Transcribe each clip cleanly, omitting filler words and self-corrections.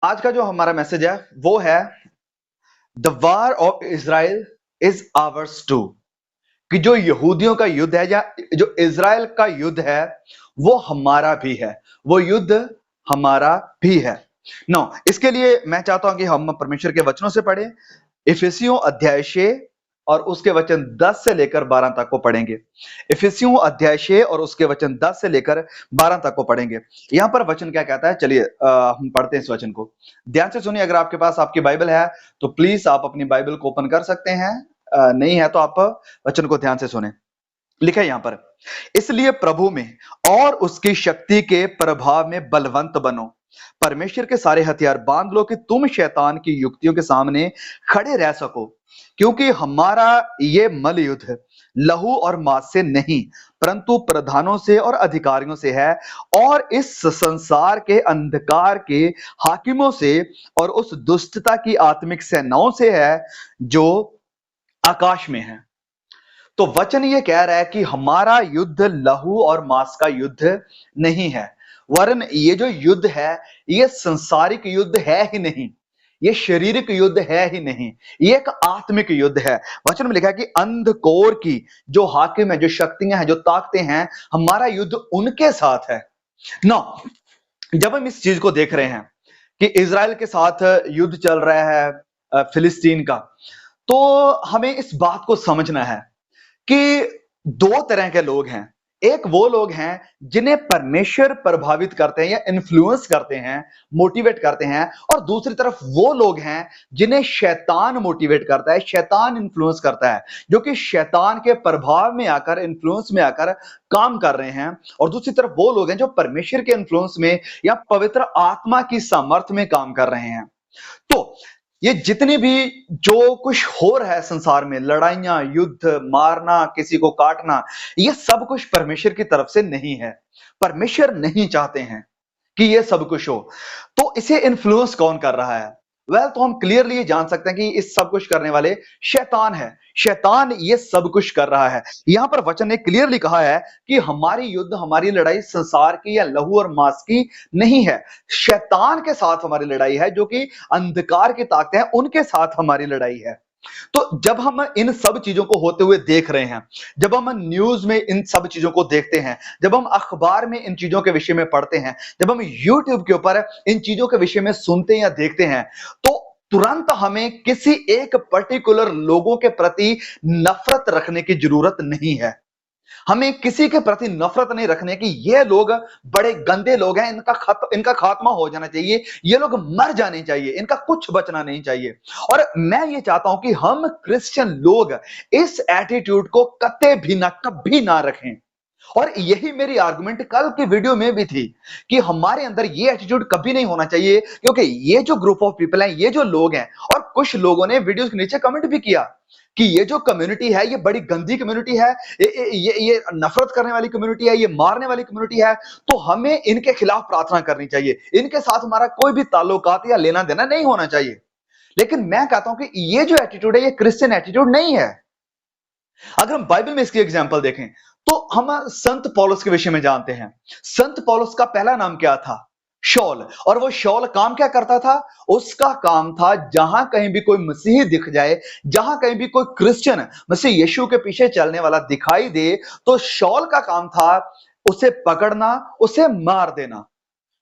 आज का जो हमारा मैसेज है वो है the war of Israel is ours too. कि जो यहूदियों का युद्ध है या जो इज़राइल का युद्ध है वो हमारा भी है। वो युद्ध हमारा भी है। नो, इसके लिए मैं चाहता हूं कि हम परमेश्वर के वचनों से पढ़ें। इफिसियों अध्याय 6 और उसके वचन 10 से लेकर 12 तक को पढ़ेंगे। इफिसियों अध्याय 6 और उसके वचन 10 से लेकर 12 तक को पढ़ेंगे। यहां पर वचन क्या कहता है, चलिए हम पढ़ते हैं इस वचन को। ध्यान से सुनिए। अगर आपके पास आपकी बाइबल है तो प्लीज आप अपनी बाइबल को ओपन कर सकते हैं। नहीं है तो आप वचन को ध्यान से सुने। लिखा है यहां पर, इसलिए प्रभु में और उसकी शक्ति के प्रभाव में बलवंत बनो। परमेश्वर के सारे हथियार बांध लो कि तुम शैतान की युक्तियों के सामने खड़े रह सको। क्योंकि हमारा ये मल युद्ध लहू और मांस से नहीं परंतु प्रधानों से और अधिकारियों से है और इस संसार के अंधकार के हाकिमों से और उस दुष्टता की आत्मिक सेनाओं से है जो आकाश में है। तो वचन ये कह रहा है कि हमारा युद्ध लहू और मांस का युद्ध नहीं है, वरन ये जो युद्ध है ये संसारिक युद्ध है ही नहीं, ये शारीरिक युद्ध है ही नहीं, ये एक आत्मिक युद्ध है। वचन में लिखा है कि अंधकोर की जो हाकिम है, जो शक्तियां हैं, जो ताकतें हैं, हमारा युद्ध उनके साथ है। ना, जब हम इस चीज को देख रहे हैं कि इजराइल के साथ युद्ध चल रहा है फिलिस्तीन का, तो हमें इस बात को समझना है कि दो तरह के लोग हैं। एक वो लोग हैं जिन्हें परमेश्वर प्रभावित करते हैं या इन्फ्लुएंस करते हैं, मोटिवेट करते हैं, और दूसरी तरफ वो लोग हैं जिन्हें शैतान मोटिवेट करता है, शैतान इन्फ्लुएंस करता है, जो कि शैतान के प्रभाव में आकर, इन्फ्लुएंस में आकर काम कर रहे हैं। और दूसरी तरफ वो लोग हैं जो परमेश्वर के इन्फ्लुएंस में या पवित्र आत्मा की सामर्थ्य में काम कर रहे हैं। तो ये जितनी भी जो कुछ हो रहा है संसार में, लड़ाइयां, युद्ध, मारना, किसी को काटना, ये सब कुछ परमेश्वर की तरफ से नहीं है। परमेश्वर नहीं चाहते हैं कि ये सब कुछ हो। तो इसे इन्फ्लुएंस कौन कर रहा है? तो हम क्लियरली ये जान सकते हैं कि इस सब कुछ करने वाले शैतान है। शैतान ये सब कुछ कर रहा है। यहां पर वचन ने क्लियरली कहा है कि हमारी युद्ध, हमारी लड़ाई संसार की या लहू और मांस की नहीं है। शैतान के साथ हमारी लड़ाई है, जो कि अंधकार की ताकतें हैं, उनके साथ हमारी लड़ाई है। तो जब हम इन सब चीजों को होते हुए देख रहे हैं, जब हम न्यूज में इन सब चीजों को देखते हैं, जब हम अखबार में इन चीजों के विषय में पढ़ते हैं, जब हम यूट्यूब के ऊपर इन चीजों के विषय में सुनते हैं या देखते हैं, तो तुरंत हमें किसी एक पर्टिकुलर लोगों के प्रति नफरत रखने की जरूरत नहीं है। हमें किसी के प्रति नफरत नहीं रखने की। ये लोग बड़े गंदे लोग हैं, इनका खात्मा हो जाना चाहिए, ये लोग मर जाने चाहिए, इनका कुछ बचना नहीं चाहिए। और मैं ये चाहता हूं कि हम क्रिश्चियन लोग इस एटीट्यूड को कभी ना रखें। और यही मेरी आर्गुमेंट कल की वीडियो में भी थी कि हमारे अंदर ये एटीट्यूड कभी नहीं होना चाहिए, क्योंकि ये जो ग्रुप ऑफ पीपल हैं, ये जो लोग हैं, और कुछ लोगों ने वीडियो के नीचे कमेंट भी किया कि ये जो कम्युनिटी है ये बड़ी गंदी कम्युनिटी है, ये नफरत करने वाली कम्युनिटी है, ये मारने वाली कम्युनिटी है, तो हमें इनके खिलाफ प्रार्थना करनी चाहिए, इनके साथ हमारा कोई भी ताल्लुकात या लेना देना नहीं होना चाहिए। लेकिन मैं कहता हूं कि ये जो एटीट्यूड है ये क्रिश्चियन एटीट्यूड नहीं है। अगर हम बाइबल में इसकी एग्जाम्पल देखें तो हम संत पौलुस के विषय में जानते हैं। संत पौलुस का पहला नाम क्या था? शौल। और वो शौल काम क्या करता था? उसका काम था जहां कहीं भी कोई मसीही दिख जाए, जहां कहीं भी कोई क्रिश्चियन मसीह यीशु के पीछे चलने वाला दिखाई दे, तो शौल का काम था उसे पकड़ना, उसे मार देना।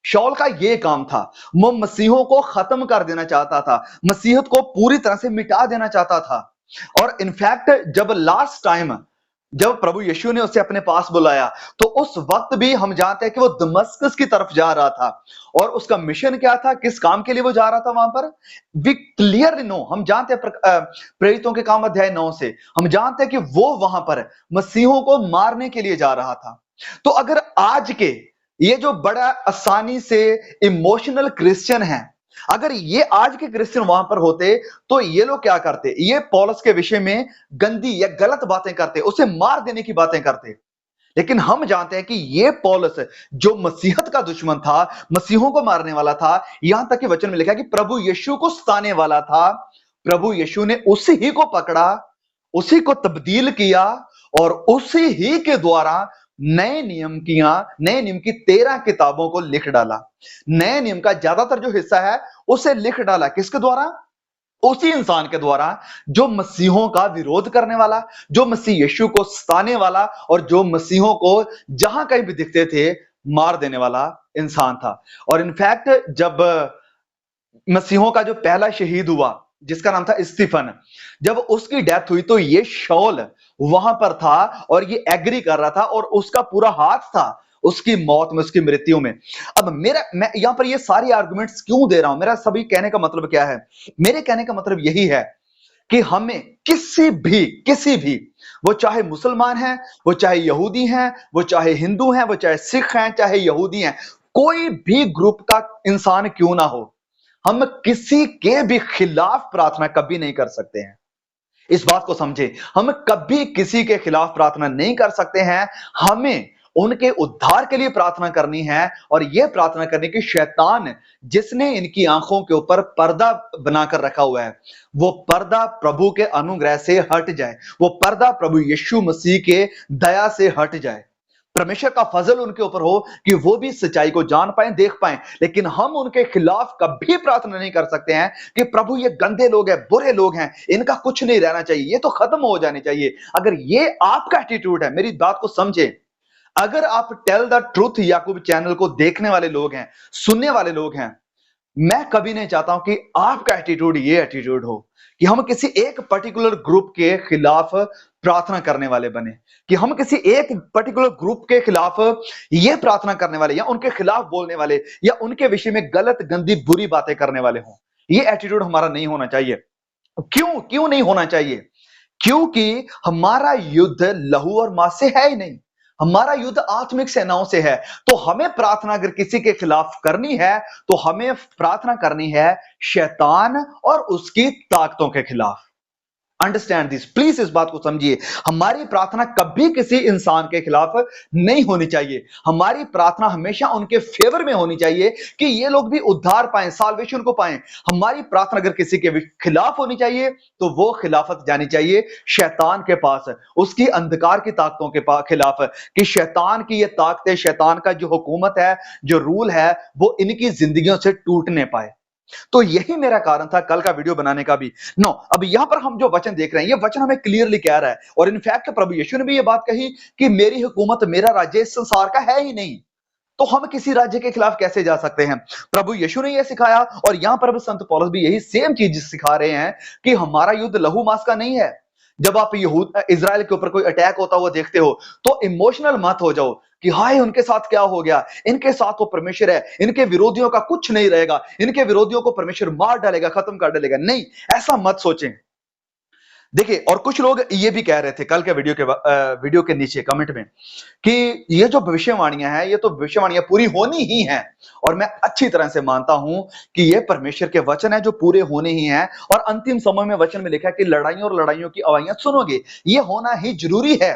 शौल का ये काम था। वो मसीहों को खत्म कर देना चाहता था, मसीहत को पूरी तरह से मिटा देना चाहता था। और इनफैक्ट जब लास्ट टाइम जब प्रभु यीशु ने उसे अपने पास बुलाया, तो उस वक्त भी हम जानते हैं कि वो दमस्कस की तरफ जा रहा था। और उसका मिशन क्या था, किस काम के लिए वो जा रहा था वहां पर? वी क्लियरली नो, हम जानते हैं प्रेरितों के काम अध्याय 9 से हम जानते हैं कि वो वहां पर मसीहों को मारने के लिए जा रहा था। तो अगर आज के ये जो बड़ा आसानी से इमोशनल क्रिश्चियन है, अगर ये आज के क्रिश्चियन वहां पर होते, तो ये लोग क्या करते? ये पौलुस के विषय में गंदी या गलत बातें करते, उसे मार देने की बातें करते। लेकिन हम जानते हैं कि ये पौलुस जो मसीहत का दुश्मन था, मसीहों को मारने वाला था, यहां तक कि वचन में लिखा है कि प्रभु यीशु को सताने वाला था। प्रभु यीशु ने उसी ही को पकड़ा, उसी को तब्दील किया, और उसी ही के द्वारा नए नियम की 13 किताबों को लिख डाला। नए नियम का ज्यादातर जो हिस्सा है उसे लिख डाला। किसके द्वारा? उसी इंसान के द्वारा जो मसीहों का विरोध करने वाला, जो मसीह यीशु को सताने वाला और जो मसीहों को जहां कहीं भी दिखते थे मार देने वाला इंसान था। और इनफैक्ट जब मसीहों का जो पहला शहीद हुआ जिसका नाम था स्टीफन, जब उसकी डेथ हुई तो ये शाऊल वहां पर था और ये एग्री कर रहा था और उसका पूरा हाथ था उसकी मौत में, उसकी मृत्यु में। अब मैं यहां पर ये सारी आर्गुमेंट्स क्यों दे रहा हूं? मेरा सभी कहने का मतलब क्या है? मेरे कहने का मतलब यही है कि हमें किसी भी, वो चाहे मुसलमान हैं, वो चाहे यहूदी हैं, वो चाहे हिंदू हैं, वो चाहे सिख हैं, चाहे यहूदी हैं, कोई भी ग्रुप का इंसान क्यों ना हो, हम किसी के भी खिलाफ प्रार्थना कभी नहीं कर सकते हैं। इस बात को समझे, हम कभी किसी के खिलाफ प्रार्थना नहीं कर सकते हैं। हमें उनके उद्धार के लिए प्रार्थना करनी है और यह प्रार्थना करने की शैतान जिसने इनकी आंखों के ऊपर पर्दा बनाकर रखा हुआ है, वो पर्दा प्रभु के अनुग्रह से हट जाए, वो पर्दा प्रभु यीशु मसीह के दया से हट जाए। परमेश्वर का फजल उनके ऊपर हो कि वो भी सच्चाई को जान पाए, देख पाए। लेकिन हम उनके खिलाफ कभी प्रार्थना नहीं कर सकते हैं कि प्रभु ये गंदे लोग हैं, बुरे लोग हैं, इनका कुछ नहीं रहना चाहिए, ये तो खत्म हो जाने चाहिए। अगर ये आपका एटीट्यूड है, मेरी बात को समझे, अगर आप tell the truth Yakub channel को देखने वाले लोग हैं, सुनने वाले लोग हैं, मैं कभी नहीं चाहता हूं कि आपका एटीट्यूड ये एटीट्यूड हो कि हम किसी एक पर्टिकुलर ग्रुप के खिलाफ प्रार्थना करने वाले बने, कि हम किसी एक पर्टिकुलर ग्रुप के खिलाफ ये प्रार्थना करने वाले या उनके खिलाफ बोलने वाले या उनके विषय में गलत गंदी बुरी बातें करने वाले हों। ये एटीट्यूड हमारा नहीं होना चाहिए। क्यों क्यों नहीं होना चाहिए? क्योंकि हमारा युद्ध लहू और मांस से है ही नहीं, हमारा युद्ध आत्मिक सेनाओं से है। तो हमें प्रार्थना अगर किसी के खिलाफ करनी है तो हमें प्रार्थना करनी है शैतान और उसकी ताकतों के खिलाफ। अंडरस्टैंड दिस प्लीज, इस बात को समझिए। हमारी प्रार्थना कभी किसी इंसान के खिलाफ नहीं होनी चाहिए। हमारी प्रार्थना हमेशा उनके फेवर में होनी चाहिए कि ये लोग भी उद्धार पाएं, साल्वेशन को पाएं। हमारी प्रार्थना अगर किसी के खिलाफ होनी चाहिए तो वो खिलाफत जानी चाहिए शैतान के पास, उसकी अंधकार की ताकतों के खिलाफ, कि शैतान की ये ताकतें, शैतान का जो हुकूमत है, जो रूल है, वो इनकी जिंदगियों से टूटने पाए। तो यही मेरा कारण था कल का वीडियो बनाने का भी। नो, अब यहां पर हम जो वचन देख रहे हैं, ये वचन हमें क्लियरली कह रहा है और इनफैक्ट प्रभु यीशु ने भी ये बात कही कि मेरी हुकूमत, मेरा राज्य इस संसार का है ही नहीं। तो हम किसी राज्य के खिलाफ कैसे जा सकते हैं? प्रभु यीशु ने यह सिखाया और यहां पर भी संत पौलुस भी यही सेम चीज सिखा रहे हैं कि हमारा युद्ध लहू मांस का नहीं है। जब आप यहूद इजराइल के ऊपर कोई अटैक होता हुआ देखते हो तो इमोशनल मत हो जाओ कि हाय उनके साथ क्या हो गया, इनके साथ तो परमेश्वर है, इनके विरोधियों का कुछ नहीं रहेगा, इनके विरोधियों को परमेश्वर मार डालेगा, खत्म कर डालेगा। नहीं, ऐसा मत सोचें। देखिए, और कुछ लोग ये भी कह रहे थे कल के वीडियो के नीचे कमेंट में कि ये जो भविष्यवाणियां हैं, ये तो भविष्यवाणियां पूरी होनी ही हैं। और मैं अच्छी तरह से मानता हूं कि ये परमेश्वर के वचन है जो पूरे होने ही हैं। और अंतिम समय में वचन में लिखा है कि लड़ाइयों और लड़ाइयों की आवाज़ें सुनोगे, ये होना ही जरूरी है।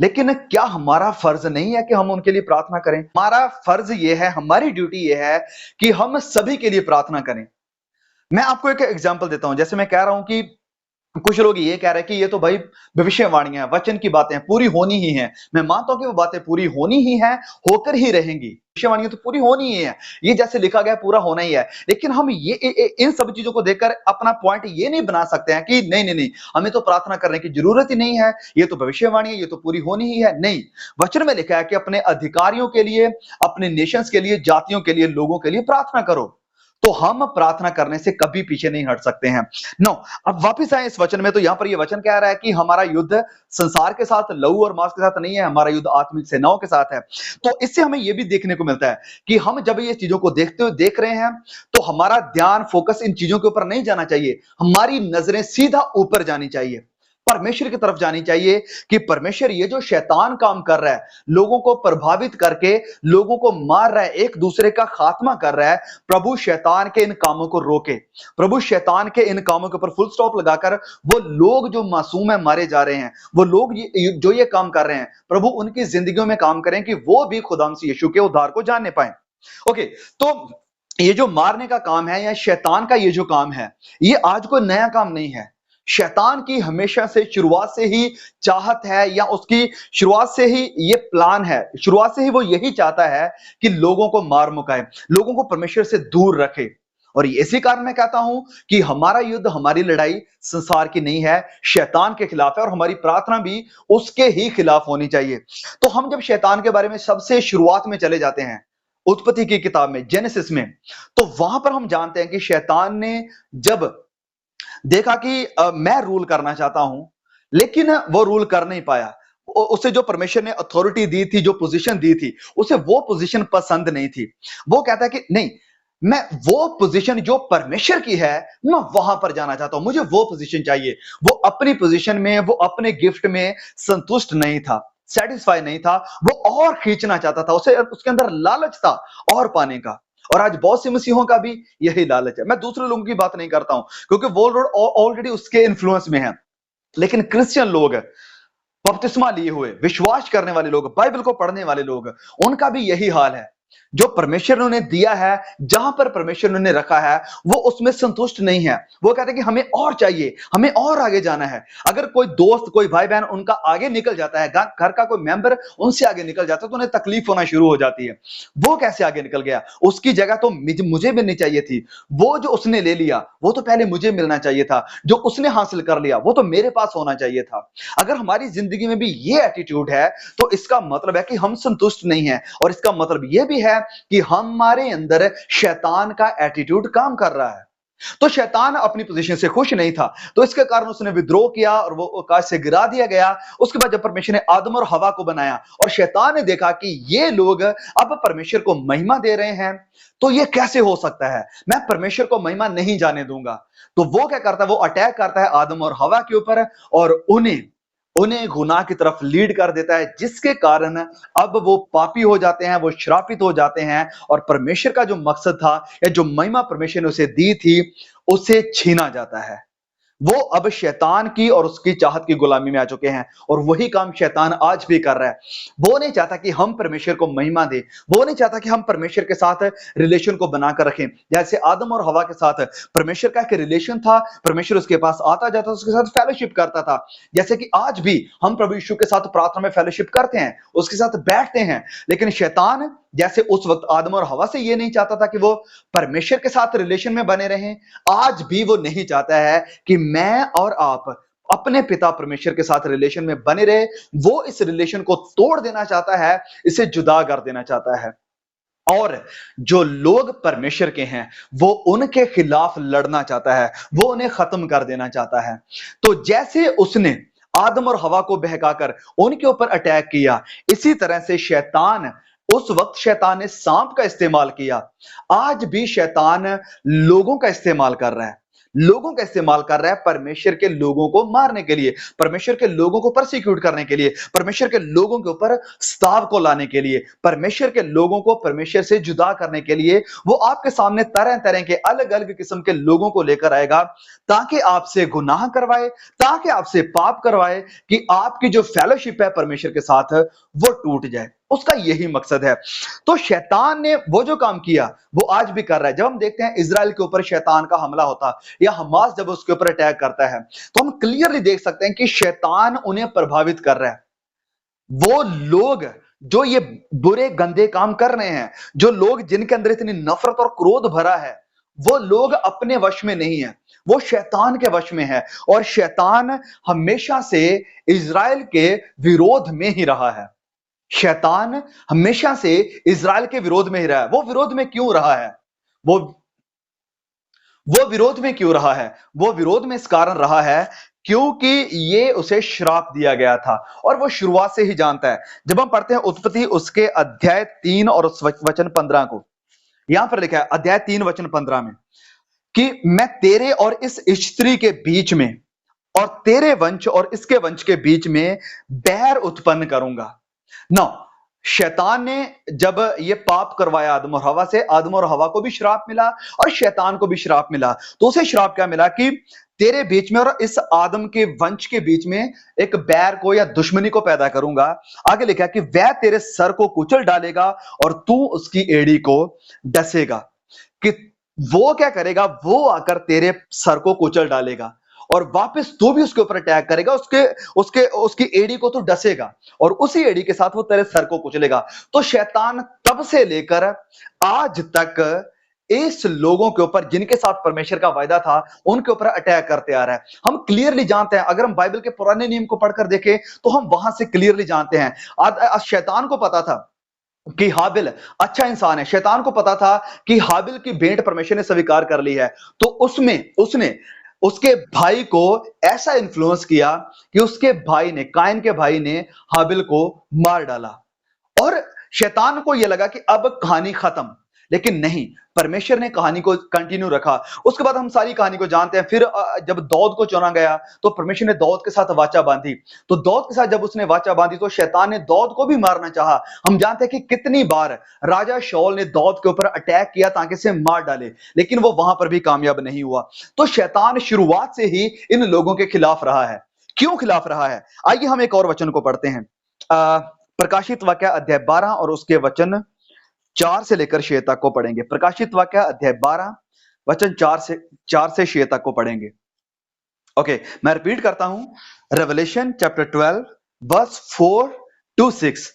लेकिन क्या हमारा फर्ज नहीं है कि हम उनके लिए प्रार्थना करें? हमारा फर्ज ये है, हमारी ड्यूटी ये है कि हम सभी के लिए प्रार्थना करें। मैं आपको एक एग्जांपल देता हूं। जैसे मैं कह रहा हूं कि कुछ लोग ये कह रहे हैं कि ये तो भाई भविष्यवाणियां, वचन की बातें पूरी होनी ही हैं। मैं मानता हूं कि वो बातें पूरी होनी ही हैं, होकर ही रहेंगी। भविष्यवाणियां तो पूरी होनी ही है, ये जैसे लिखा गया पूरा होना ही है। लेकिन हम इन सब चीजों को देखकर अपना पॉइंट ये नहीं बना सकते हैं कि नहीं नहीं नहीं, हमें तो प्रार्थना करने की जरूरत ही नहीं है, ये तो भविष्यवाणी है, ये तो पूरी होनी ही है। नहीं, वचन में लिखा है कि अपने अधिकारियों के लिए, अपने नेशंस के लिए, जातियों के लिए, लोगों के लिए प्रार्थना करो। तो हम प्रार्थना करने से कभी पीछे नहीं हट सकते हैं। नो, अब वापस आए इस वचन में, तो यहां पर यह वचन कह रहा है कि हमारा युद्ध संसार के साथ, लहू और मांस के साथ नहीं है, हमारा युद्ध आत्मिक सेनाओं के साथ है। तो इससे हमें यह भी देखने को मिलता है कि हम जब ये चीजों को देख रहे हैं तो हमारा ध्यान, फोकस इन चीजों के ऊपर नहीं जाना चाहिए। हमारी नजरें सीधा ऊपर जानी चाहिए, परमेश्वर की तरफ जानी चाहिए कि परमेश्वर ये जो शैतान काम कर रहा है, लोगों को प्रभावित करके लोगों को मार रहा है, एक दूसरे का खात्मा कर रहा है, प्रभु शैतान के इन कामों को रोके। प्रभु शैतान के इन कामों के ऊपर फुल स्टॉप लगाकर वो लोग जो मासूम है, मारे जा रहे हैं, वो लोग जो ये काम कर रहे हैं, प्रभु उनकी जिंदगियों में काम करें कि वो भी खुदा मसीह यीशु के उद्धार को जानने पाए। ओके, तो ये जो मारने का काम है या शैतान का ये जो काम है, ये आज कोई नया काम नहीं है। शैतान की हमेशा से शुरुआत से ही चाहत है, या उसकी शुरुआत से ही ये प्लान है, शुरुआत से ही वो यही चाहता है कि लोगों को मार मुकाए, लोगों को परमेश्वर से दूर रखे। और इसी कारण मैं कहता हूं कि हमारा युद्ध, हमारी लड़ाई संसार की नहीं है, शैतान के खिलाफ है, और हमारी प्रार्थना भी उसके ही खिलाफ होनी चाहिए। तो हम जब शैतान के बारे में सबसे शुरुआत में चले जाते हैं, उत्पत्ति की किताब में, जेनेसिस में, तो वहां पर हम जानते हैं कि शैतान ने जब देखा कि मैं रूल करना चाहता हूं, लेकिन वो रूल कर नहीं पाया, उसे जो परमेश्वर ने अथॉरिटी दी थी, जो पोजीशन दी थी, उसे वो पोजीशन पसंद नहीं थी। वो कहता है कि नहीं, मैं वो पोजीशन जो परमेश्वर की है, मैं वहां पर जाना चाहता हूं, मुझे वो पोजीशन चाहिए। वो अपनी पोजीशन में, वो अपने गिफ्ट में संतुष्ट नहीं था, सेटिस्फाई नहीं था, वो और खींचना चाहता था, उसे उसके अंदर लालच था और पाने का। और आज बहुत सी मसीहों का भी यही लालच है। मैं दूसरे लोगों की बात नहीं करता हूं, क्योंकि वो लोग ऑलरेडी उसके इन्फ्लुएंस में हैं। लेकिन क्रिश्चियन लोग, बपतिस्मा लिए हुए, विश्वास करने वाले लोग, बाइबल को पढ़ने वाले लोग, उनका भी यही हाल है। जो परमेश्वर ने उन्हें दिया है, जहां पर परमेश्वर ने उन्हें रखा है, वो उसमें संतुष्ट नहीं है। वो कहते हैं कि हमें और चाहिए, हमें और आगे जाना है। अगर कोई दोस्त, कोई भाई बहन उनका आगे निकल जाता है, घर का कोई मेंबर उनसे आगे निकल जाता है, तो उन्हें तकलीफ होना शुरू हो जाती है। वो कैसे आगे निकल गया? उसकी जगह तो मुझे मिलनी चाहिए थी। वो जो उसने ले लिया, वो तो पहले मुझे मिलना चाहिए था। जो उसने हासिल कर लिया, वो तो मेरे पास होना चाहिए था। अगर हमारी जिंदगी में भी ये एटीट्यूड है, तो इसका मतलब है कि हम संतुष्ट नहीं है, और इसका मतलब यह भी है कि हमारे अंदर शैतान का एटीट्यूड काम कर रहा है। तो शैतान अपनी पोजीशन से खुश नहीं था, तो इसके कारण उसने विद्रोह किया और वो आकाश से गिरा दिया गया। उसके बाद जब परमेश्वर ने आदम और हवा को बनाया, और शैतान ने देखा कि ये लोग अब परमेश्वर को महिमा दे रहे हैं, तो ये कैसे हो सकता है, मैं परमेश्वर को महिमा नहीं जाने दूंगा। तो वो क्या करता है? वो अटैक करता है आदम और हवा के ऊपर, और उन्हें उन्हें गुनाह की तरफ लीड कर देता है, जिसके कारण अब वो पापी हो जाते हैं, वो श्रापित हो जाते हैं, और परमेश्वर का जो मकसद था, या जो महिमा परमेश्वर ने उसे दी थी, उसे छीना जाता है। वो अब शैतान की और उसकी चाहत की गुलामी में आ चुके हैं, और वही काम शैतान आज भी कर रहा है। वो नहीं चाहता कि हम परमेश्वर को महिमा दें, वो नहीं चाहता कि हम परमेश्वर के साथ रिलेशन को बनाकर रखें। जैसे आदम और हवा के साथ परमेश्वर का एक रिलेशन था, परमेश्वर उसके पास आता जाता, उसके साथ फेलोशिप करता था। जैसे कि आज भी हम प्रभु यीशु के साथ प्रार्थना में फेलोशिप करते हैं, उसके साथ बैठते हैं। लेकिन शैतान जैसे उस वक्त आदम और हवा से ये नहीं चाहता था कि वो परमेश्वर के साथ रिलेशन में बने रहें, आज भी वो नहीं चाहता है कि मैं और आप अपने पिता परमेश्वर के साथ रिलेशन में बने रहे। वो इस रिलेशन को तोड़ देना चाहता है, इसे जुदा कर देना चाहता है। और जो लोग परमेश्वर के हैं, वो उनके खिलाफ लड़ना चाहता है, वो उन्हें खत्म कर देना चाहता है। तो जैसे उसने आदम और हवा को बहकाकर उनके ऊपर अटैक किया, इसी तरह से शैतान, उस वक्त शैतान ने सांप का इस्तेमाल किया, आज भी शैतान लोगों का इस्तेमाल कर रहा है। लोगों का इस्तेमाल कर रहा है परमेश्वर के लोगों को मारने के लिए, परमेश्वर के लोगों को परसिक्यूट करने के लिए, परमेश्वर के लोगों के ऊपर स्ताव को लाने के लिए, परमेश्वर के लोगों को परमेश्वर से जुदा करने के लिए। वो आपके सामने तरह तरह के अलग अलग किस्म के लोगों को लेकर आएगा, ताकि आपसे गुनाह करवाए, ताकि आपसे पाप करवाए, कि आपकी जो फेलोशिप है परमेश्वर के साथ, वो टूट जाए। उसका यही मकसद है। तो शैतान ने वो जो काम किया, वो आज भी कर रहा है। जब हम देखते हैं इजराइल के ऊपर शैतान का हमला होता, या हमास जब उसके ऊपर अटैक करता है, तो हम क्लियरली देख सकते हैं कि शैतान उन्हें प्रभावित कर रहा है। वो लोग जो ये बुरे गंदे काम कर रहे हैं, जो लोग जिनके अंदर इतनी नफरत और क्रोध भरा है, वो लोग अपने वश में नहीं है, वो शैतान के वश में है। और शैतान हमेशा से इजराइल के विरोध में ही रहा है। शैतान हमेशा से इजराइल के विरोध में ही रहा है। वो विरोध में क्यों रहा है? वो वो विरोध में क्यों रहा है? वो विरोध में इस कारण रहा है क्योंकि ये उसे श्राप दिया गया था, और वो शुरुआत से ही जानता है। जब हम पढ़ते हैं उत्पत्ति उसके अध्याय 3 और उस वचन 15 को, यहां पर लिखा है अध्याय 3 वचन 15 में, कि मैं तेरे और इस स्त्री के बीच में, और तेरे वंश और इसके वंश के बीच में बैर उत्पन्न करूंगा। नौ, शैतान ने जब ये पाप करवाया आदम और हवा से, आदम और हवा को भी श्राप मिला और शैतान को भी श्राप मिला। तो उसे श्राप क्या मिला? कि तेरे बीच में और इस आदम के वंश के बीच में एक बैर को या दुश्मनी को पैदा करूंगा। आगे लिखा कि वह तेरे सर को कुचल डालेगा और तू उसकी एड़ी को डसेगा। कि वो क्या करेगा? वो आकर तेरे सर को कुचल डालेगा। और वापस तू भी उसके ऊपर अटैक करेगा, उसके उसके उसकी एड़ी को तो डसेगा और उसी एड़ी के साथ वो तेरे सर को कुचलेगा। तो शैतान तब से लेकर आज तक इस लोगों के ऊपर जिनके साथ परमेश्वर का वायदा था, उनके ऊपर अटैक करते आ रहा है। हम क्लियरली जानते हैं, अगर हम बाइबल के पुराने नियम को पढ़कर देखें तो हम वहां से क्लियरली जानते हैं। आज शैतान को पता था कि हाबिल अच्छा इंसान है, शैतान को पता था कि हाबिल की भेंट परमेश्वर ने स्वीकार कर ली है, तो उसमें उसने उसके भाई को ऐसा इन्फ्लुएंस किया कि उसके भाई ने, कायन के भाई ने हाबिल को मार डाला। और शैतान को यह लगा कि अब कहानी खत्म, लेकिन नहीं, परमेश्वर ने कहानी को कंटिन्यू रखा। उसके बाद हम सारी कहानी को जानते हैं। फिर जब दाऊद को चुना गया तो परमेश्वर ने दाऊद के साथ वाचा बांधी। तो दाऊद के साथ जब उसने वाचा बांधी तो शैतान ने दाऊद को भी मारना चाहा। हम जानते हैं कि कितनी बार राजा शाऊल ने दाऊद के ऊपर अटैक किया ताकि इसे मार डाले, लेकिन वो वहां पर भी कामयाब नहीं हुआ। तो शैतान शुरुआत से ही इन लोगों के खिलाफ रहा है। क्यों खिलाफ रहा है? आइए हम एक और वचन को पढ़ते हैं। प्रकाशित वाक्य अध्याय 12 और उसके वचन 4 से लेकर 6 तक को पढ़ेंगे। प्रकाशित वाक्य अध्याय 12 वचन 4 से 6 तक को पढ़ेंगे। ओके, मैं रिपीट करता हूं। Revelation chapter 12 verse 4 to 6।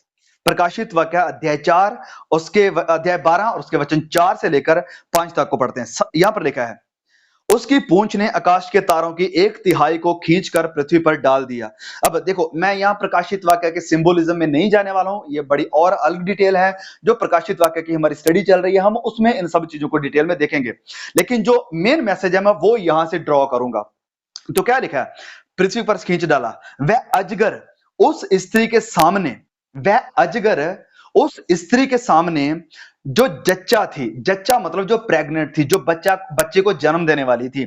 प्रकाशित वाक्य अध्याय 4 उसके अध्याय 12 और उसके वचन 4 से लेकर 5 तक को पढ़ते हैं। यहां पर लिखा है, उसकी पूंछ ने आकाश के तारों की 1/3 को खींचकर पृथ्वी पर डाल दिया। अब देखो, मैं यहां प्रकाशित वाक्य के सिंबोलिज्म में नहीं जाने वाला हूं, ये बड़ी और अलग डिटेल है। जो प्रकाशित वाक्य की हमारी स्टडी चल रही है, हम उसमें इन सब चीजों को डिटेल में देखेंगे, लेकिन जो मेन मैसेज है मैं वो यहां से ड्रॉ करूंगा। तो क्या लिखा है? पृथ्वी पर खींच डाला। वह अजगर उस स्त्री के सामने, वह अजगर उस स्त्री के सामने जो जच्चा थी, जच्चा मतलब जो प्रेग्नेंट थी, जो बच्चे को जन्म देने वाली थी,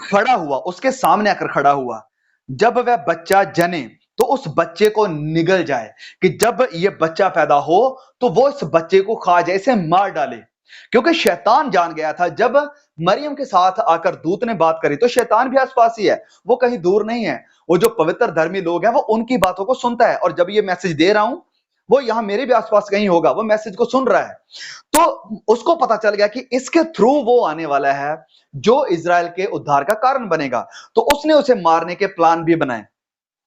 खड़ा हुआ, उसके सामने आकर खड़ा हुआ। जब वह बच्चा जने तो उस बच्चे को निगल जाए, कि जब ये बच्चा पैदा हो तो वो इस बच्चे को खा जाए, इसे मार डाले। क्योंकि शैतान जान गया था, जब मरियम के साथ आकर दूत ने बात करी तो शैतान भी आसपास ही है, वो कहीं दूर नहीं है। वो जो पवित्र धर्मी लोग हैं वो उनकी बातों को सुनता है, और जब ये मैसेज दे रहा हूं वो यहां मेरे भी आसपास कहीं होगा, वो मैसेज को सुन रहा है। तो उसको पता चल गया कि इसके थ्रू वो आने वाला है जो इजराइल के उद्धार का कारण बनेगा। तो उसने उसे मारने के प्लान भी बनाए।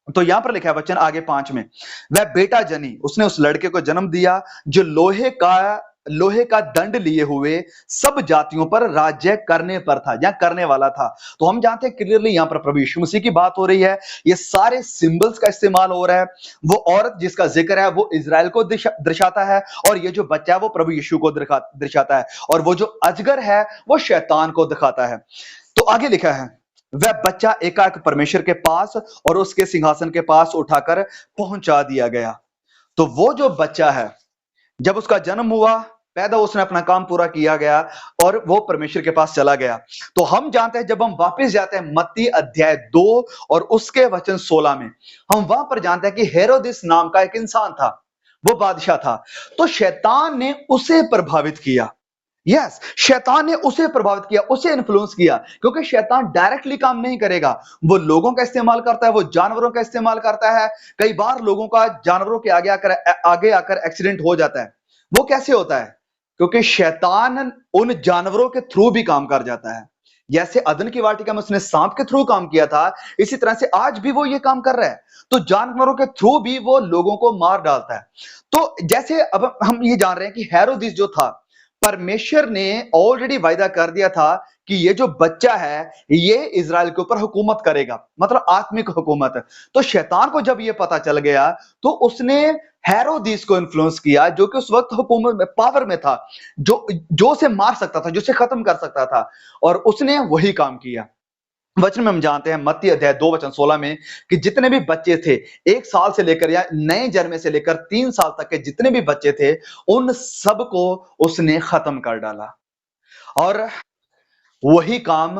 तो यहां पर लिखा है वचन आगे 5 में, वह बेटा जनी, उसने उस लड़के को जन्म दिया जो लोहे का दंड लिए हुए सब जातियों पर राज्य करने पर था, या करने वाला था। तो हम जानते हैं क्लियरली यहां पर प्रभु यीशु मसीह की बात हो रही है। ये सारे सिंबल्स का इस्तेमाल हो रहा है। वो औरत जिसका जिक्र है वो इजराइल को दर्शाता है, और ये जो बच्चा है वो प्रभु यीशु को दर्शाता है, और वो जो अजगर है वो शैतान को दिखाता है। तो आगे लिखा है, वह बच्चा एकाएक परमेश्वर के पास और उसके सिंहासन के पास उठाकर पहुंचा दिया गया। तो वो जो बच्चा है, जब उसका जन्म हुआ, पैदा, उसने अपना काम पूरा किया गया और वो परमेश्वर के पास चला गया। तो हम जानते हैं, जब हम वापस जाते हैं मत्ती अध्याय 2 और उसके वचन 16 में, हम वहां पर जानते हैं कि हेरोदिस नाम का एक इंसान था, वो बादशाह था। तो शैतान ने उसे प्रभावित किया। यस, शैतान ने उसे प्रभावित किया, उसे इन्फ्लुएंस किया, क्योंकि शैतान डायरेक्टली काम नहीं करेगा। वो लोगों का इस्तेमाल करता है, वो जानवरों का इस्तेमाल करता है। कई बार लोगों का जानवरों के आगे आकर एक्सीडेंट हो जाता है। वो कैसे होता है? क्योंकि शैतान उन जानवरों के थ्रू भी काम कर जाता है। जैसे अदन की वाटिका में उसने सांप के थ्रू काम किया था, इसी तरह से आज भी वो ये काम कर रहा है। तो जानवरों के थ्रू भी वो लोगों को मार डालता है। तो जैसे अब हम ये जान रहे हैं कि हेरोदिस जो था, परमेश्वर ने ऑलरेडी वायदा कर दिया था कि ये जो बच्चा है ये इजराइल के ऊपर हुकूमत करेगा, मतलब आत्मिक हुकूमत। तो शैतान को जब ये पता चल गया तो उसने हेरोदिस को इन्फ्लुएंस किया, जो कि उस वक्त हुकूमत में, पावर में था, जो उसे मार सकता था, जो उसे खत्म कर सकता था, और उसने वही काम किया। वचन में हम जानते हैं मत्ती अध्याय 2 वचन 16 में कि जितने भी बच्चे थे 1 साल से लेकर या नए जन्मे से लेकर 3 साल तक के जितने भी बच्चे थे, उन सबको उसने खत्म कर डाला। और वही काम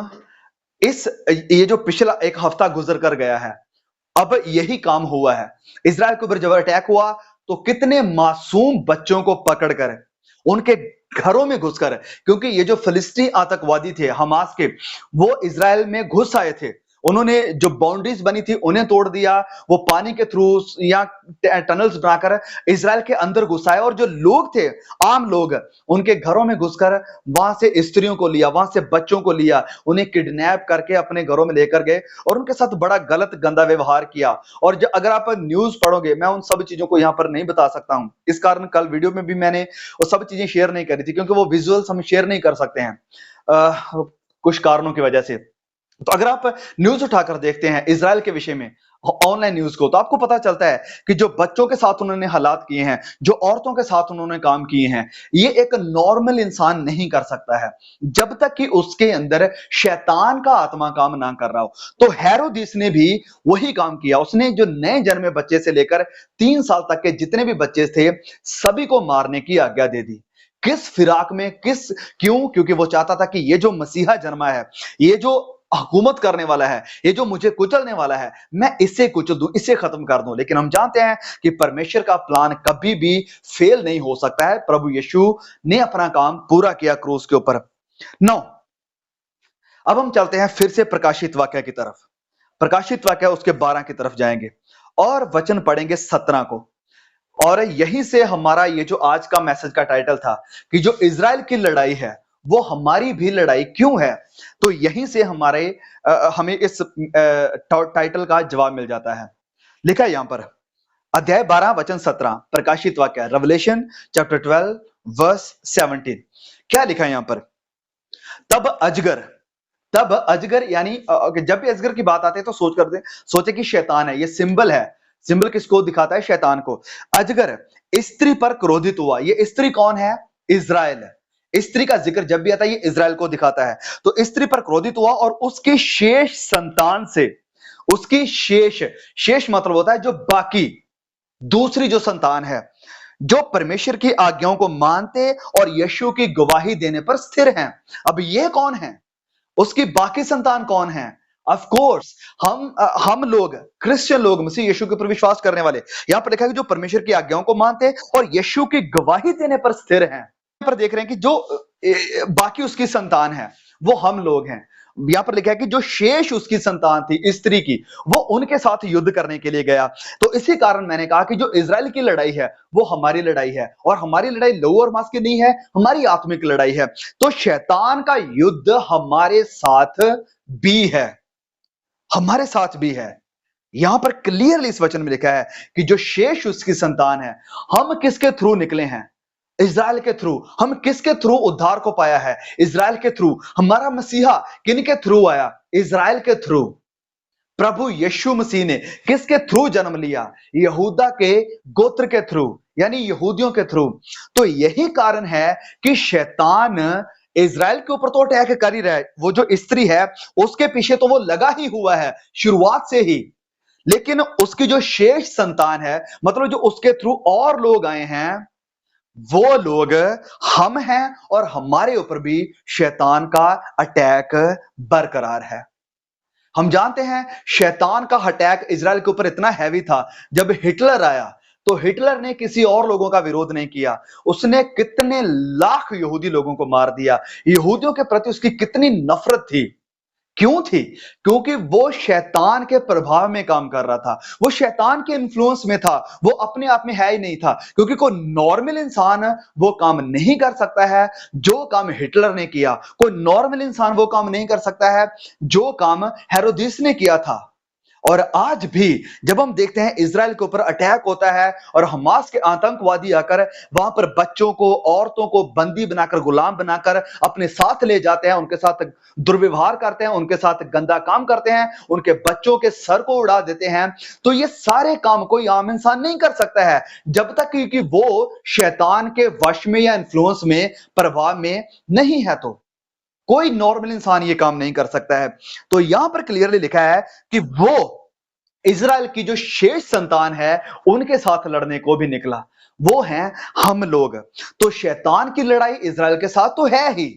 ये जो पिछला एक हफ्ता गुजर कर गया है, अब यही काम हुआ है। इजराइल के ऊपर जब अटैक हुआ तो कितने मासूम बच्चों को पकड़कर उनके घरों में घुसकर, क्योंकि ये जो फिलिस्तीनी आतंकवादी थे हमास के, वो इजराइल में घुस आए थे, उन्होंने जो बाउंड्रीज बनी थी उन्हें तोड़ दिया, वो पानी के थ्रू या टनल्स बनाकर इजराइल के अंदर घुसाए, और जो लोग थे, आम लोग, उनके घरों में घुसकर वहां से स्त्रियों को लिया, वहां से बच्चों को लिया, उन्हें किडनैप करके अपने घरों में लेकर गए और उनके साथ बड़ा गलत गंदा व्यवहार किया। और जो अगर आप न्यूज पढ़ोगे, मैं उन सब चीजों को यहां पर नहीं बता सकता हूं, इस कारण कल वीडियो में भी मैंने वो सब चीजें शेयर नहीं करी थी, क्योंकि वो विजुअल्स हम शेयर नहीं कर सकते हैं कुछ कारणों की वजह से। तो अगर आप न्यूज उठाकर देखते हैं इजराइल के विषय में, ऑनलाइन न्यूज को, तो आपको पता चलता है कि जो बच्चों के साथ उन्होंने हालात किए हैं, जो औरतों के साथ उन्होंने काम किए हैं, ये एक नॉर्मल इंसान नहीं कर सकता है जब तक कि उसके अंदर शैतान का आत्मा काम ना कर रहा हो। तो हेरोदिस ने भी वही काम किया। उसने जो नए जन्मे बच्चे से लेकर 3 साल तक के जितने भी बच्चे थे, सभी को मारने की आज्ञा दे दी। किस फिराक में, क्यों? क्योंकि वो चाहता था कि ये जो मसीहा जन्मा है, ये जो हुकूमत करने वाला है, ये जो मुझे कुचलने वाला है, मैं इसे कुचल दूं, इसे खत्म कर दूं। लेकिन हम जानते हैं कि परमेश्वर का प्लान कभी भी फेल नहीं हो सकता है। प्रभु यीशु ने अपना काम पूरा किया क्रूस के ऊपर। नौ, अब हम चलते हैं फिर से प्रकाशित वाक्य की तरफ। प्रकाशित वाक्य उसके 12 की तरफ जाएंगे और वचन पढ़ेंगे 17 को। और यहीं से हमारा ये जो आज का मैसेज का टाइटल था कि जो इजराइल की लड़ाई है वो हमारी भी लड़ाई क्यों है, तो यहीं से हमें इस टाइटल का जवाब मिल जाता है। लिखा है यहां पर, अध्याय 12 वचन 17, प्रकाशित वाक्य, रेवलेशन चैप्टर 12 वर्स 17। क्या लिखा है यहां पर? तब अजगर, तब अजगर यानी जब भी अजगर की बात आती है तो सोचे कि शैतान है। ये सिंबल है। सिंबल किसको दिखाता है? शैतान को। अजगर स्त्री पर क्रोधित हुआ। ये स्त्री कौन है? इजराइल। स्त्री का जिक्र जब भी आता है ये इजराइल को दिखाता है। तो स्त्री पर क्रोधित हुआ और उसकी शेष संतान से, उसकी शेष मतलब होता है जो बाकी दूसरी जो संतान है, जो परमेश्वर की आज्ञाओं को मानते और यीशु की गवाही देने पर स्थिर हैं। अब ये कौन है? उसकी बाकी संतान कौन है? ऑफ कोर्स हम लोग, क्रिश्चियन लोग, मसीह यीशु के ऊपर विश्वास करने वाले। यहां पर लिखा है कि जो परमेश्वर की आज्ञाओं को मानते हैं और यीशु की गवाही देने पर स्थिर हैं। यहां पर देख रहे हैं कि जो बाकी उसकी संतान है वो हम लोग हैं। यहां पर लिखा है कि जो शेष उसकी संतान थी स्त्री की, वो उनके साथ युद्ध करने के लिए गया। तो इसी कारण मैंने कहा कि जो इजराइल की लड़ाई है वो हमारी लड़ाई है, और हमारी लड़ाई लहू और मांस की नहीं है, हमारी आत्मिक लड़ाई है। तो शैतान का युद्ध हमारे साथ भी है, हमारे साथ भी है। यहां पर क्लियरली इस वचन में लिखा है कि जो शेष उसकी संतान है, हम किसके थ्रू निकले हैं? इजराइल के थ्रू। हम किसके थ्रू उद्धार को पाया है? इजराइल के थ्रू। हमारा मसीहा किन के थ्रू आया? इजराइल के थ्रू। प्रभु यीशु मसीह ने किसके थ्रू जन्म लिया? यहूदा के गोत्र के थ्रू, यानी यहूदियों के थ्रू। तो यही कारण है कि शैतान इजराइल के ऊपर तो अटैक कर ही रहा है। वो जो स्त्री है उसके पीछे तो वो लगा ही हुआ है शुरुआत से ही। लेकिन उसकी जो शेष संतान है, मतलब जो उसके थ्रू और लोग आए हैं, वो लोग हम हैं, और हमारे ऊपर भी शैतान का अटैक बरकरार है। हम जानते हैं शैतान का अटैक इजराइल के ऊपर इतना हैवी था। जब हिटलर आया तो हिटलर ने किसी और लोगों का विरोध नहीं किया। उसने कितने लाख यहूदी लोगों को मार दिया। यहूदियों के प्रति उसकी कितनी नफरत थी। क्यों थी? क्योंकि वो शैतान के प्रभाव में काम कर रहा था, वो शैतान के इन्फ्लुएंस में था, वो अपने आप में है ही नहीं था। क्योंकि कोई नॉर्मल इंसान वो काम नहीं कर सकता है जो काम हिटलर ने किया। कोई नॉर्मल इंसान वो काम नहीं कर सकता है जो काम हेरोदिस ने किया था। और आज भी जब हम देखते हैं इजराइल के ऊपर अटैक होता है और हमास के आतंकवादी आकर वहां पर बच्चों को, औरतों को बंदी बनाकर, गुलाम बनाकर अपने साथ ले जाते हैं, उनके साथ दुर्व्यवहार करते हैं, उनके साथ गंदा काम करते हैं, उनके बच्चों के सर को उड़ा देते हैं, तो ये सारे काम कोई आम इंसान नहीं कर सकता है जब तक कि वो शैतान के वश में या इन्फ्लुएंस में, प्रभाव में नहीं है। तो कोई नॉर्मल इंसान ये काम नहीं कर सकता है। तो यहां पर क्लियरली लिखा है कि वो इजराइल की जो शेष संतान है उनके साथ लड़ने को भी निकला। वो हैं हम लोग। तो शैतान की लड़ाई इजराइल के साथ तो है ही,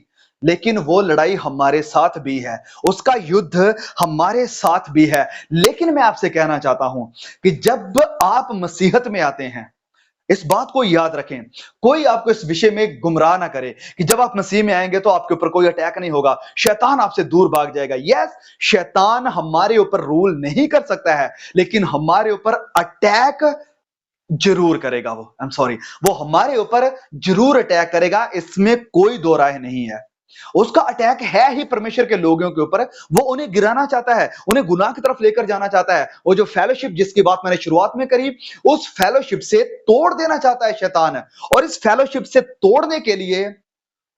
लेकिन वो लड़ाई हमारे साथ भी है, उसका युद्ध हमारे साथ भी है। लेकिन मैं आपसे कहना चाहता हूं कि जब आप मसीहत में आते हैं, इस बात को याद रखें। कोई आपको इस विषय में गुमराह ना करे कि जब आप मसीह में आएंगे तो आपके ऊपर कोई अटैक नहीं होगा, शैतान आपसे दूर भाग जाएगा। यस, शैतान हमारे ऊपर रूल नहीं कर सकता है, लेकिन हमारे ऊपर अटैक जरूर करेगा। वो आई एम सॉरी, वो हमारे ऊपर जरूर अटैक करेगा, इसमें कोई दो राय नहीं है। उसका अटैक है ही परमेश्वर के लोगों के ऊपर। वो उन्हें गिराना चाहता है, उन्हें गुनाह की तरफ लेकर जाना चाहता है। वो जो फेलोशिप जिसकी बात मैंने शुरुआत में करी, उस फेलोशिप से तोड़ देना चाहता है शैतान। और इस फेलोशिप से तोड़ने के लिए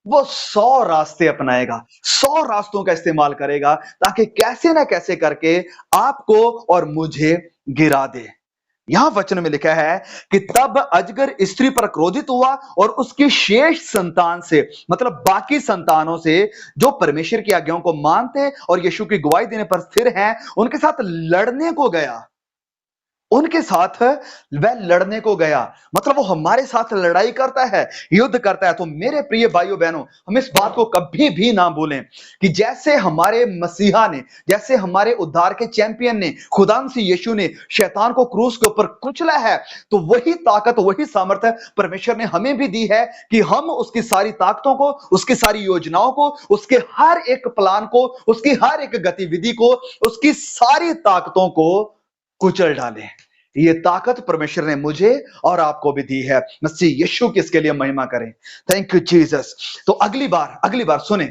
वो 100 रास्ते अपनाएगा, 100 रास्तों का इस्तेमाल करेगा, ताकि कैसे ना कैसे करके आपको और मुझे गिरा दे। यहां वचन में लिखा है कि तब अजगर स्त्री पर क्रोधित हुआ और उसकी शेष संतान से, मतलब बाकी संतानों से जो परमेश्वर की आज्ञाओं को मानते और यीशु की गवाही देने पर स्थिर हैं, उनके साथ लड़ने को गया। उनके साथ वह लड़ने को गया, मतलब वो हमारे साथ लड़ाई करता है, युद्ध करता है। तो मेरे प्रिय भाइयों बहनों, हम इस बात को कभी भी ना भूलें कि जैसे हमारे मसीहा ने, जैसे हमारे उद्धार के चैंपियन ने, खुदा से यीशु ने शैतान को क्रूस के ऊपर कुचला है, तो वही ताकत, वही सामर्थ्य परमेश्वर ने हमें भी दी है कि हम उसकी सारी ताकतों को, उसकी सारी योजनाओं को, उसके हर एक प्लान को, उसकी हर एक गतिविधि को, उसकी सारी ताकतों को कुचल डालें। ये ताकत परमेश्वर ने मुझे और आपको भी दी है। मसीह यीशु की इसके लिए महिमा करें। Thank you Jesus. तो अगली बार सुने,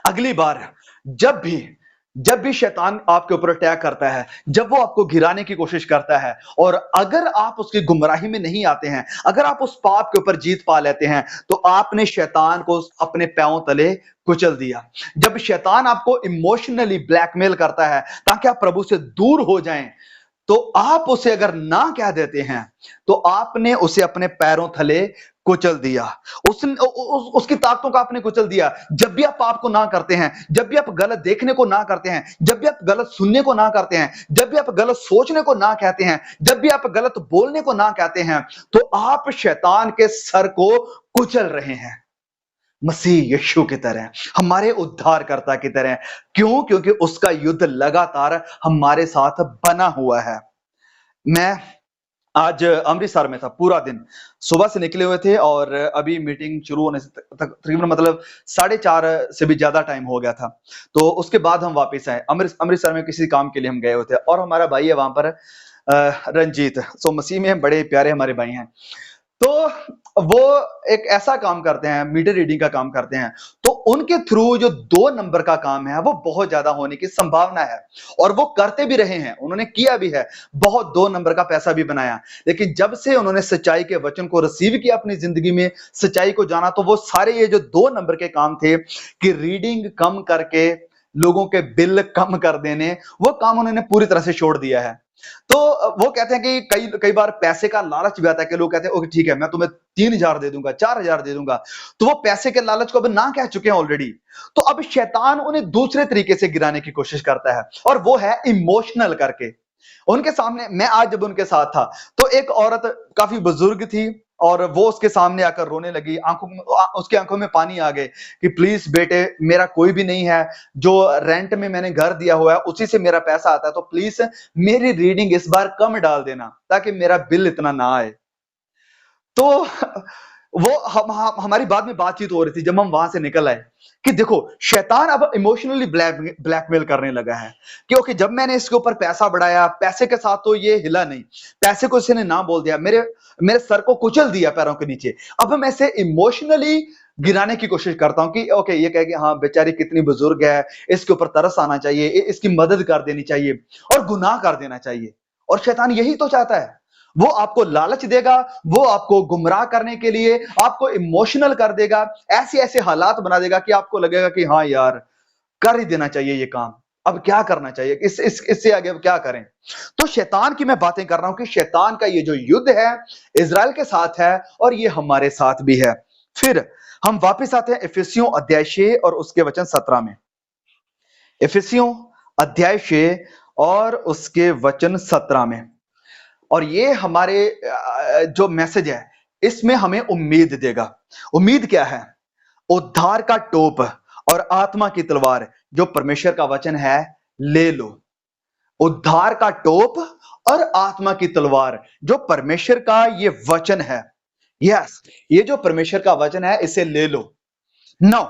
अगली बार जब भी शैतान आपके ऊपर अटैक करता है, जब वो आपको गिराने की कोशिश करता है, और अगर आप उसकी गुमराही में नहीं आते हैं, अगर आप उस पाप के ऊपर जीत पा लेते हैं, तो आपने शैतान को अपने पैरों तले कुचल दिया। जब शैतान आपको इमोशनली ब्लैकमेल करता है ताकि आप प्रभु से दूर हो जाएं, तो आप उसे अगर ना कह देते हैं, तो आपने उसे अपने पैरों थले कुचल दिया। उसकी ताकतों का आपने कुचल दिया। जब भी आप पाप को ना करते हैं, जब भी आप गलत देखने को ना करते हैं, जब भी आप गलत सुनने को ना करते हैं, जब भी आप गलत सोचने को ना कहते हैं, जब भी आप गलत बोलने को ना कहते हैं, तो आप शैतान के सर को कुचल रहे हैं, मसीह यीशु की तरह, हमारे उद्धारकर्ता की तरह। क्यों? क्योंकि उसका युद्ध लगातार हमारे साथ बना हुआ है। मैं आज अमृतसर में था पूरा दिन, सुबह से निकले हुए थे और अभी मीटिंग शुरू होने से तकरीबन मतलब 4:30 से भी ज्यादा टाइम हो गया था। तो उसके बाद हम वापस आए। अमृतसर में किसी काम के लिए हम गए हुए थे, और हमारा भाई है वहां पर रंजीत। सो मसीह में बड़े प्यारे हमारे भाई हैं। तो वो एक ऐसा काम करते हैं, मीटर रीडिंग का काम करते हैं। तो उनके थ्रू जो 2 नंबर का काम है वो बहुत ज्यादा होने की संभावना है, और वो करते भी रहे हैं, उन्होंने किया भी है, बहुत 2 नंबर का पैसा भी बनाया। लेकिन जब से उन्होंने सच्चाई के वचन को रिसीव किया अपनी जिंदगी में, सच्चाई को जाना, तो वो सारे ये जो 2 नंबर के काम थे कि रीडिंग कम करके लोगों के बिल कम कर देने, वो काम उन्होंने पूरी तरह से छोड़ दिया है। तो वो कहते हैं कि कई कई बार पैसे का लालच भी आता है कि लोग कहते हैं ओके ठीक है, मैं तुम्हें 3,000 दे दूंगा, 4,000 दे दूंगा। तो वो पैसे के लालच को अब ना कह चुके हैं ऑलरेडी। तो अब शैतान उन्हें दूसरे तरीके से गिराने की कोशिश करता है, और वो है इमोशनल करके। उनके सामने, मैं आज जब उनके साथ था, तो एक औरत काफी बुजुर्ग थी, और वो उसके सामने आकर रोने लगी। उसके आंखों में पानी आ गए कि प्लीज बेटे, मेरा कोई भी नहीं है, जो रेंट में मैंने घर दिया हुआ है उसी से मेरा पैसा आता है, तो प्लीज मेरी रीडिंग इस बार कम डाल देना ताकि मेरा बिल इतना ना आए। तो वो हमारी बाद में बातचीत हो रही थी जब हम वहां से निकल आए, कि देखो शैतान अब इमोशनली ब्लैकमेल करने लगा है कि ओके, जब मैंने इसके ऊपर पैसा बढ़ाया, पैसे के साथ तो ये हिला नहीं, पैसे को इसने ना बोल दिया, मेरे मेरे सर को कुचल दिया पैरों के नीचे। अब मैं इसे इमोशनली गिराने की कोशिश करता हूं कि ओके, ये कहे कि हाँ बेचारी कितनी बुजुर्ग है, इसके ऊपर तरस आना चाहिए, इसकी मदद कर देनी चाहिए और गुनाह कर देना चाहिए। और शैतान यही तो चाहता है, वो आपको लालच देगा, वो आपको गुमराह करने के लिए आपको इमोशनल कर देगा, ऐसे ऐसे हालात बना देगा कि आपको लगेगा कि हाँ यार, कर ही देना चाहिए ये काम, अब क्या करना चाहिए, इससे आगे अब क्या करें। तो शैतान की मैं बातें कर रहा हूं कि शैतान का ये जो युद्ध है इजराइल के साथ है, और ये हमारे साथ भी है। फिर हम वापस आते हैं इफिसियों अध्याय 6 और उसके वचन 17 में। इफिसियों अध्याय 6 और उसके वचन 17 में। और ये हमारे जो मैसेज है, इसमें हमें उम्मीद देगा। उम्मीद क्या है? उद्धार का टोप और आत्मा की तलवार जो परमेश्वर का वचन है, ले लो। उद्धार का टोप और आत्मा की तलवार, जो परमेश्वर का ये वचन है। यस, ये जो परमेश्वर का वचन है इसे ले लो। नौ,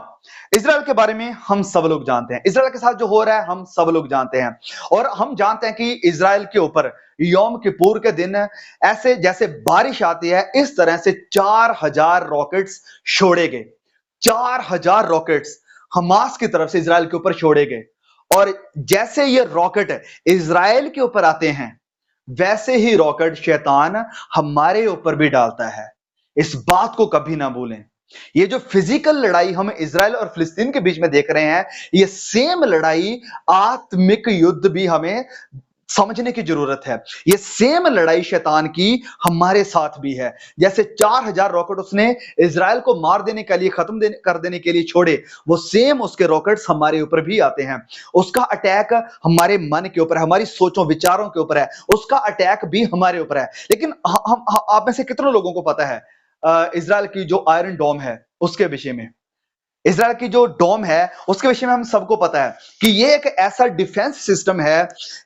इजराइल के बारे में हम सब लोग जानते हैं, इजराइल के साथ जो हो रहा है हम सब लोग जानते हैं। और हम जानते हैं कि इजराइल के ऊपर यौम किपुर के दिन ऐसे जैसे बारिश आती है, इस तरह से 4000 रॉकेट्स छोड़े गए। 4000 रॉकेट्स हमास की तरफ से इजराइल के ऊपर छोड़े गए। और जैसे ये रॉकेट इजराइल के ऊपर आते हैं, वैसे ही रॉकेट शैतान हमारे ऊपर भी डालता है। इस बात को कभी ना भूलें। ये जो फिजिकल लड़ाई हम इजराइल और फिलिस्तीन के बीच में देख रहे हैं, ये सेम लड़ाई, आत्मिक युद्ध भी हमें समझने की जरूरत है। ये सेम लड़ाई शैतान की हमारे साथ भी है। जैसे 4000 रॉकेट उसने इजराइल को मार देने के लिए, कर देने के लिए छोड़े, वो सेम उसके रॉकेट्स हमारे ऊपर भी आते हैं। उसका अटैक हमारे मन के ऊपर है, हमारी सोचों विचारों के ऊपर है, उसका अटैक भी हमारे ऊपर है। लेकिन हम आप में से कितने लोगों को पता है इजराइल की जो आयरन डोम है उसके विषय में? इजराइल की जो डोम है उसके विषय में हम सबको पता है कि ये एक ऐसा डिफेंस सिस्टम है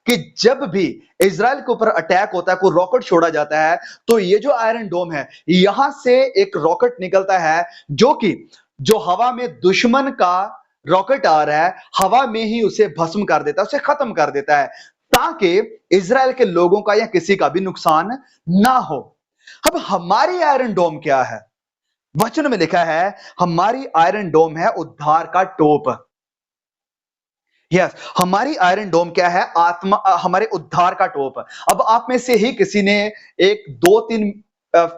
कि जब भी इजराइल के ऊपर अटैक होता है, कोई रॉकेट छोड़ा जाता है, तो ये जो आयरन डोम है, यहां से एक रॉकेट निकलता है जो कि जो हवा में दुश्मन का रॉकेट आ रहा है, हवा में ही उसे भस्म कर देता है, उसे खत्म कर देता है, ताकि इजराइल के लोगों का या किसी का भी नुकसान ना हो। अब हमारी आयरन डोम क्या है? वचन में लिखा है हमारी आयरन डोम है उद्धार का टोप। यस, हमारी आयरन डोम क्या है? आत्मा, हमारे उद्धार का टोप। अब आप में से ही किसी ने एक दो तीन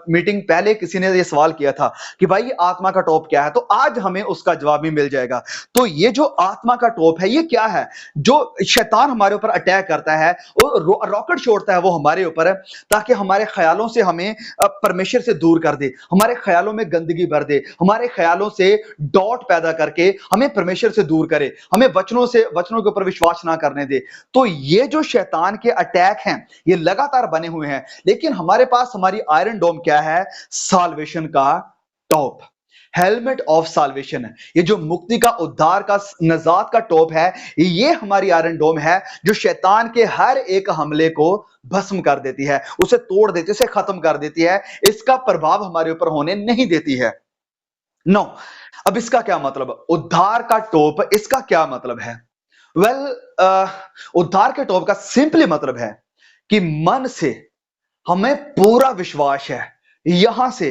मीटिंग पहले किसी ने ये सवाल किया था कि भाई ये आत्मा का टोप क्या है, तो आज हमें उसका जवाब भी मिल जाएगा। तो ये जो आत्मा का टोप है ये क्या है? जो शैतान हमारे ऊपर अटैक करता है, वो रॉकेट छोड़ता है वो हमारे ऊपर, ताकि हमारे ख्यालों से हमें परमेश्वर से दूर कर दे, हमारे ख्यालों में गंदगी भर दे, हमारे ख्यालों से डॉट पैदा करके हमें परमेश्वर से दूर करे, हमें वचनों के ऊपर विश्वास ना करने दे। तो ये जो शैतान के अटैक हैं ये लगातार बने हुए हैं, लेकिन हमारे पास हमारी आयरन डोम क्या है? साल्वेशन का टॉप, हेलमेट ऑफ साल्वेशन। ये जो मुक्ति का, उद्धार का, नजात का टॉप है, ये हमारी आयरन डोम है जो शैतान के हर एक हमले को भस्म कर देती है, उसे तोड़ देती है, उसे खत्म कर देती है, इसका प्रभाव हमारे ऊपर होने नहीं देती है। नो, अब इसका क्या मतलब? उद्धार का टोप, इसका क्या मतलब है? उद्धार के टोप का सिंपली मतलब है कि मन से हमें पूरा विश्वास है, यहां से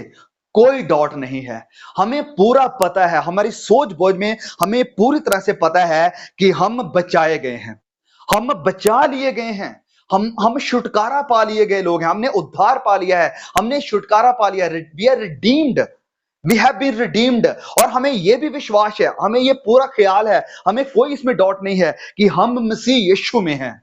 कोई डॉट नहीं है, हमें पूरा पता है, हमारी सोच बोझ में हमें पूरी तरह से पता है कि हम बचाए गए हैं, हम बचा लिए गए हैं, हम छुटकारा पा लिए गए लोग हैं, हमने उद्धार पा लिया है, हमने छुटकारा पा लिया है। We are redeemed, we have been redeemed. और हमें यह भी विश्वास है, हमें यह पूरा ख्याल है, हमें कोई इसमें डॉट नहीं है कि हम मसीह यीशु में हैं,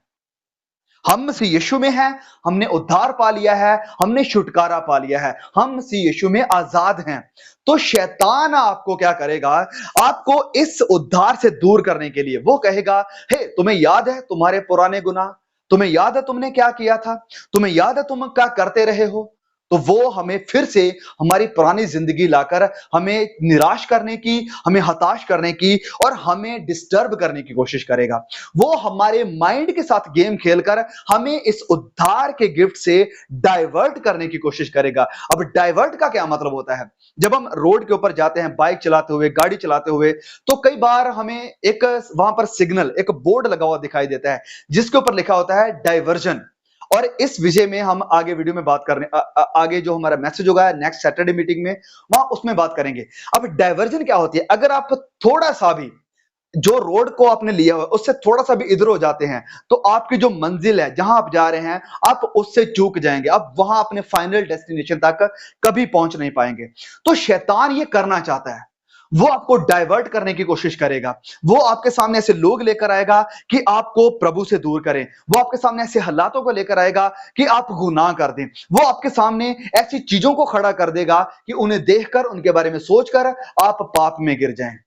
हम मसीह यीशु में हैं, हमने उद्धार पा लिया है, हमने छुटकारा पा लिया है, हम मसीह यीशु में आजाद हैं। तो शैतान आपको क्या करेगा? आपको इस उद्धार से दूर करने के लिए वो कहेगा, हे तुम्हें याद है तुम्हारे पुराने गुनाह, तुम्हें याद है तुमने क्या किया था, तुम्हें याद है तुम क्या करते रहे हो? तो वो हमें फिर से हमारी पुरानी जिंदगी लाकर हमें निराश करने की, हमें हताश करने की और हमें डिस्टर्ब करने की कोशिश करेगा। वो हमारे माइंड के साथ गेम खेलकर हमें इस उद्धार के गिफ्ट से डाइवर्ट करने की कोशिश करेगा। अब डाइवर्ट का क्या मतलब होता है? जब हम रोड के ऊपर जाते हैं, बाइक चलाते हुए, गाड़ी चलाते हुए, तो कई बार हमें एक वहां पर सिग्नल, एक बोर्ड लगा हुआ दिखाई देता है जिसके ऊपर लिखा होता है डाइवर्जन। और इस विषय में हम आगे वीडियो में बात करने, आगे जो हमारा मैसेज होगा नेक्स्ट सैटरडे मीटिंग में, वहां उसमें बात करेंगे। अब डाइवर्जन क्या होती है? अगर आप थोड़ा सा भी जो रोड को आपने लिया हुआ उससे थोड़ा सा भी इधर हो जाते हैं, तो आपकी जो मंजिल है, जहां आप जा रहे हैं, आप उससे चूक जाएंगे, आप वहां अपने फाइनल डेस्टिनेशन तक कभी पहुंच नहीं पाएंगे। तो शैतान ये करना चाहता है, वो आपको डाइवर्ट करने की कोशिश करेगा। वो आपके सामने ऐसे लोग लेकर आएगा कि आपको प्रभु से दूर करें, वो आपके सामने ऐसे हालातों को लेकर आएगा कि आप गुनाह कर दें, वो आपके सामने ऐसी चीजों को खड़ा कर देगा कि उन्हें देखकर, उनके बारे में सोचकर आप पाप में गिर जाएं।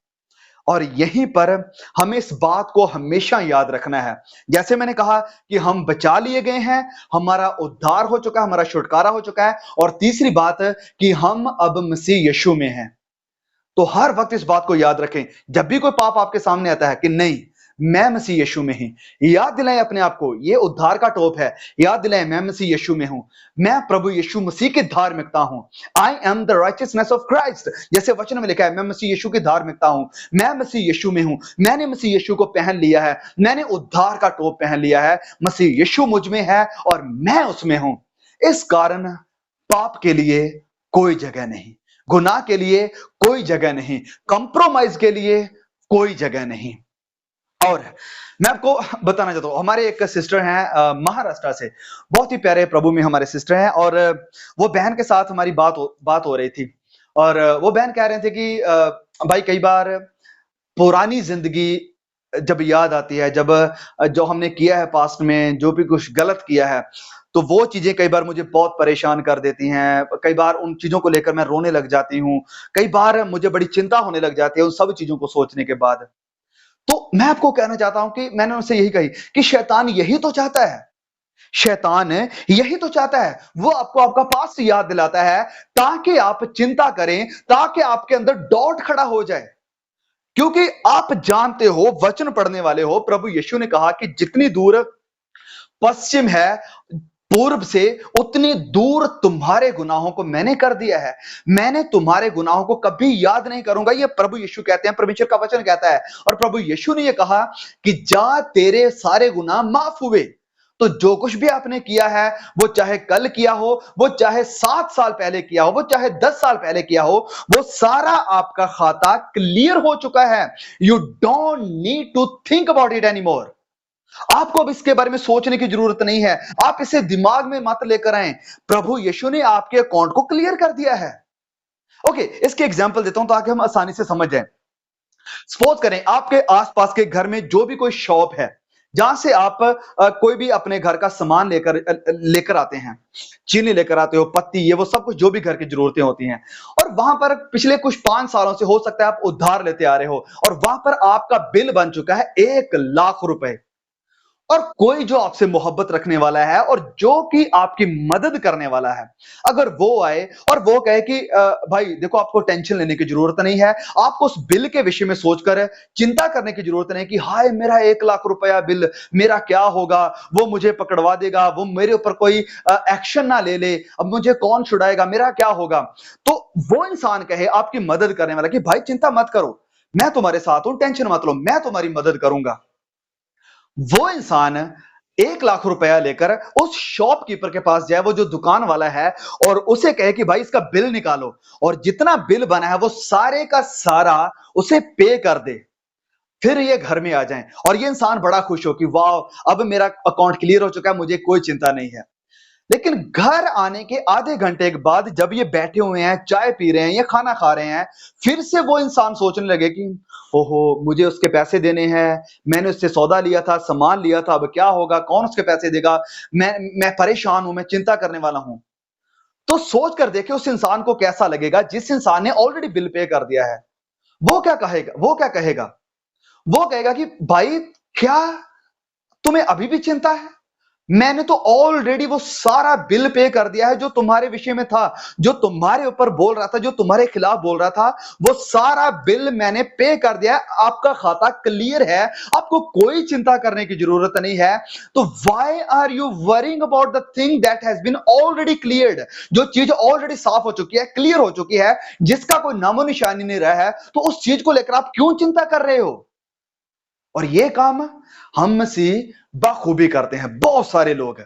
और यहीं पर हमें इस बात को हमेशा याद रखना है, जैसे मैंने कहा कि हम बचा लिए गए हैं, हमारा उद्धार हो चुका है, हमारा छुटकारा हो चुका है, और तीसरी बात कि हम अब मसीह यीशु में हैं। तो हर वक्त इस बात को याद रखें, जब भी कोई पाप आपके सामने आता है कि नहीं, मैं मसीह यीशु में हूं। याद दिलाएं अपने आप को, ये उद्धार का टोप है। याद दिलाएं, मैं मसीह यीशु में हूं, मैं प्रभु यीशु मसीह की धार्मिकता हूं। I am the righteousness of Christ, जैसे वचन में लिखा है, मैं मसीह यीशु की धार्मिकता हूं, मैं मसीह यीशु में हूं। मैंने मसीह यीशु को पहन लिया है, मैंने उद्धार का टोप पहन लिया है। मसीह यीशु मुझ में है और मैं उसमें हूं। इस कारण पाप के लिए कोई जगह नहीं, गुनाह के लिए कोई जगह नहीं, कंप्रोमाइज के लिए कोई जगह नहीं। और मैं आपको बताना चाहता हूं, हमारे एक सिस्टर हैं महाराष्ट्र से, बहुत ही प्यारे प्रभु में हमारे सिस्टर हैं। और वो बहन के साथ हमारी बात हो रही थी। और वो बहन कह रहे थे कि भाई कई बार पुरानी जिंदगी जब याद आती है, जब जो हमने किया है पास्ट में, जो भी कुछ गलत किया है, तो वो चीजें कई बार मुझे बहुत परेशान कर देती हैं। कई बार उन चीजों को लेकर मैं रोने लग जाती हूँ। कई बार मुझे बड़ी चिंता होने लग जाती है उन सब चीजों को सोचने के बाद। तो मैं आपको कहना चाहता हूं कि मैंने उनसे यही कही कि शैतान यही तो चाहता है, शैतान यही तो चाहता है। वो आपको आपका पास्ट याद दिलाता है ताकि आप चिंता करें, ताकि आपके अंदर डाउट खड़ा हो जाए। क्योंकि आप जानते हो, वचन पढ़ने वाले हो, प्रभु यीशु ने कहा कि जितनी दूर पश्चिम है पूर्व से, उतनी दूर तुम्हारे गुनाहों को मैंने कर दिया है। मैंने तुम्हारे गुनाहों को कभी याद नहीं करूंगा, ये प्रभु यीशु कहते हैं, परमेश्वर का वचन कहता है। और प्रभु यीशु ने ये कहा कि जा तेरे सारे गुनाह माफ हुए। तो जो कुछ भी आपने किया है, वो चाहे कल किया हो, वो चाहे 7 साल पहले किया हो, वो चाहे 10 साल पहले किया हो, वो सारा आपका खाता क्लियर हो चुका है। You don't need to think about it any more. आपको अब इसके बारे में सोचने की जरूरत नहीं है। आप इसे दिमाग में मत लेकर आए। प्रभु यीशु ने आपके अकाउंट को क्लियर कर दिया है। ओके, इसके एग्जांपल देता हूं ताकि हम आसानी से समझ जाएं। सपोज करें आपके आसपास के घर में जो भी कोई शॉप है, जहां से आप कोई भी अपने घर का सामान लेकर आते हैं, चीनी लेकर आते हो, पत्ती, ये वो सब कुछ जो भी घर की जरूरतें होती हैं। और वहां पर पिछले कुछ 5 सालों से हो सकता है आप उधार लेते आ रहे हो, और वहां पर आपका बिल बन चुका है 1 लाख रुपए। और कोई जो आपसे मोहब्बत रखने वाला है और जो कि आपकी मदद करने वाला है, अगर वो आए और वो कहे कि भाई देखो, आपको टेंशन लेने की जरूरत नहीं है, आपको उस बिल के विषय में सोचकर चिंता करने की जरूरत नहीं कि हाय मेरा 1 लाख रुपया बिल, मेरा क्या होगा, वो मुझे पकड़वा देगा, वो मेरे ऊपर कोई एक्शन ना ले ले, अब मुझे कौन छुड़ाएगा, मेरा क्या होगा। तो वो इंसान कहे, आपकी मदद करने वाला, कि भाई चिंता मत करो, मैं तुम्हारे साथ हूं, टेंशन मत लो, मैं तुम्हारी मदद करूंगा। वो इंसान 1 लाख रुपया लेकर उस शॉपकीपर के पास जाए, वो जो दुकान वाला है, और उसे कहे कि भाई इसका बिल निकालो, और जितना बिल बना है वो सारे का सारा उसे पे कर दे। फिर ये घर में आ जाएं और ये इंसान बड़ा खुश हो कि वाह, अब मेरा अकाउंट क्लियर हो चुका है, मुझे कोई चिंता नहीं है। लेकिन घर आने के आधे घंटे के बाद जब ये बैठे हुए हैं, चाय पी रहे हैं या खाना खा रहे हैं, फिर से वो इंसान सोचने लगे कि ओहो, मुझे उसके पैसे देने हैं, मैंने उससे सौदा लिया था, सामान लिया था, अब क्या होगा, कौन उसके पैसे देगा, मैं परेशान हूं, मैं चिंता करने वाला हूं। तो सोच कर देखे उस इंसान को कैसा लगेगा जिस इंसान ने ऑलरेडी बिल पे कर दिया है। वो क्या कहेगा, वो क्या कहेगा? वो कहेगा कि भाई, क्या तुम्हें अभी भी चिंता है? मैंने तो ऑलरेडी वो सारा बिल पे कर दिया है जो तुम्हारे विषय में था, जो तुम्हारे ऊपर बोल रहा था, जो तुम्हारे खिलाफ बोल रहा था, वो सारा बिल मैंने पे कर दिया है। आपका खाता क्लियर है, आपको कोई चिंता करने की जरूरत नहीं है। तो why are you worrying about the thing that has been already cleared? जो चीज ऑलरेडी साफ हो चुकी है, क्लियर हो चुकी है, जिसका कोई नामो निशानी नहीं रहा है, तो उस चीज को लेकर आप क्यों चिंता कर रहे हो? और ये काम हम में से बखूबी करते हैं बहुत सारे लोग।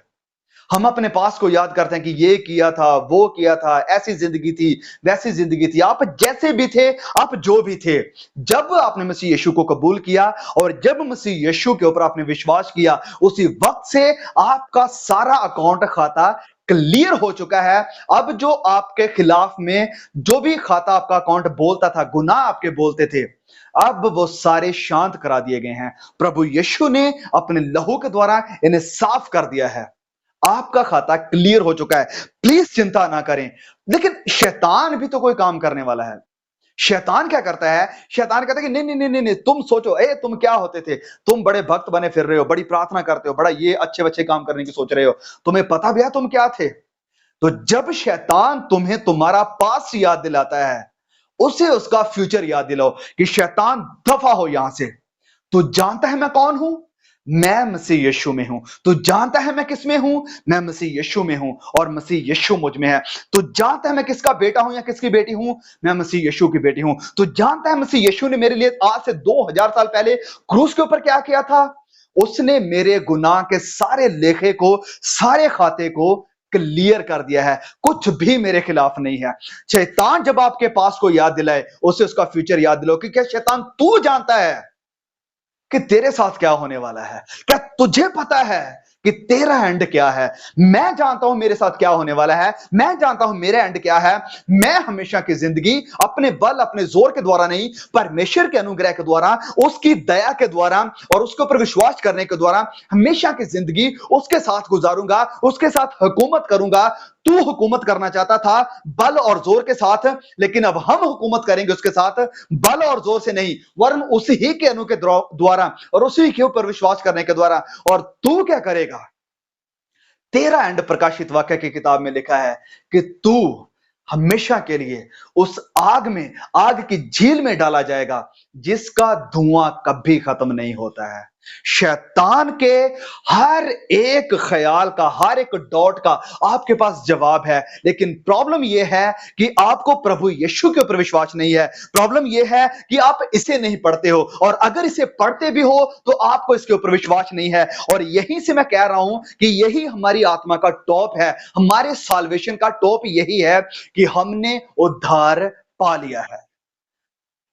हम अपने पास को याद करते हैं कि ये किया था, वो किया था, ऐसी जिंदगी थी, वैसी जिंदगी थी। आप जैसे भी थे, आप जो भी थे, जब आपने मसीह यीशु को कबूल किया और जब मसीह यीशु के ऊपर आपने विश्वास किया, उसी वक्त से आपका सारा अकाउंट खाता क्लियर हो चुका है। अब जो आपके खिलाफ में जो भी खाता आपका अकाउंट बोलता था, गुनाह आपके बोलते थे, अब वो सारे शांत करा दिए गए हैं। प्रभु यीशु ने अपने लहू के द्वारा इन्हें साफ कर दिया है। आपका खाता क्लियर हो चुका है। प्लीज चिंता ना करें। लेकिन शैतान भी तो कोई काम करने वाला है। शैतान क्या करता है? शैतान कहता है कि नहीं नहीं नहीं नहीं नहीं, तुम सोचो, तुम क्या होते थे, तुम बड़े भक्त बने फिर रहे हो, बड़ी प्रार्थना करते हो, बड़ा ये अच्छे अच्छे काम करने की सोच रहे हो, तुम्हें पता भी है तुम क्या थे? तो जब शैतान तुम्हें तुम्हारा पास याद दिलाता है, उसे उसका फ्यूचर याद दिलाओ कि शैतान दफा हो यहां से, तू जानता है मैं कौन हूं? मैं मसीह यीशु में हूं। तू जानता है मैं किस में हूं? मैं मसीह यीशु में हूं और मसीह यीशु मुझ में है। तू जानता है मैं किसका बेटा हूं या किसकी बेटी हूं? मैं मसीह यीशु की बेटी हूं। तू जानता है मसीह यीशु ने मेरे लिए आज से 2000 साल पहले क्रूस के ऊपर क्या किया था? उसने मेरे गुनाह के सारे लेखे को, सारे खाते को क्लियर कर दिया है। कुछ भी मेरे खिलाफ नहीं है। शैतान जब आपके पास को याद दिलाए, उसे उसका फ्यूचर याद दिलाओ कि क्या शैतान तू जानता है कि तेरे साथ क्या होने वाला है? क्या तुझे पता है कि तेरा एंड क्या है? मैं जानता हूं मेरे साथ क्या होने वाला है। मैं जानता हूं मेरा एंड क्या है। मैं हमेशा की जिंदगी अपने बल, अपने जोर के द्वारा नहीं, परमेश्वर के अनुग्रह के द्वारा, उसकी दया के द्वारा और उसके ऊपर विश्वास करने के द्वारा हमेशा की जिंदगी उसके साथ गुजारूंगा, उसके साथ हुकूमत करूंगा। तू हुकूमत करना चाहता था बल और जोर के साथ, लेकिन अब हम हुकूमत करेंगे उसके साथ बल और जोर से नहीं, वरन उसी ही के अनु के द्वारा और उसी के ऊपर विश्वास करने के द्वारा। और तू क्या करेगा? तेरा एंड प्रकाशित वाक्य की किताब में लिखा है कि तू हमेशा के लिए उस आग में, आग की झील में डाला जाएगा जिसका धुआं कभी खत्म नहीं होता है। शैतान के हर एक ख्याल का, हर एक डॉट का आपके पास जवाब है। लेकिन प्रॉब्लम यह है कि आपको प्रभु यीशु के ऊपर विश्वास नहीं है। प्रॉब्लम यह है कि आप इसे नहीं पढ़ते हो, और अगर इसे पढ़ते भी हो तो आपको इसके ऊपर विश्वास नहीं है। और यहीं से मैं कह रहा हूं कि यही हमारी आत्मा का टॉप है, हमारे साल्वेशन का टॉप यही है कि हमने उद्धार पा लिया है।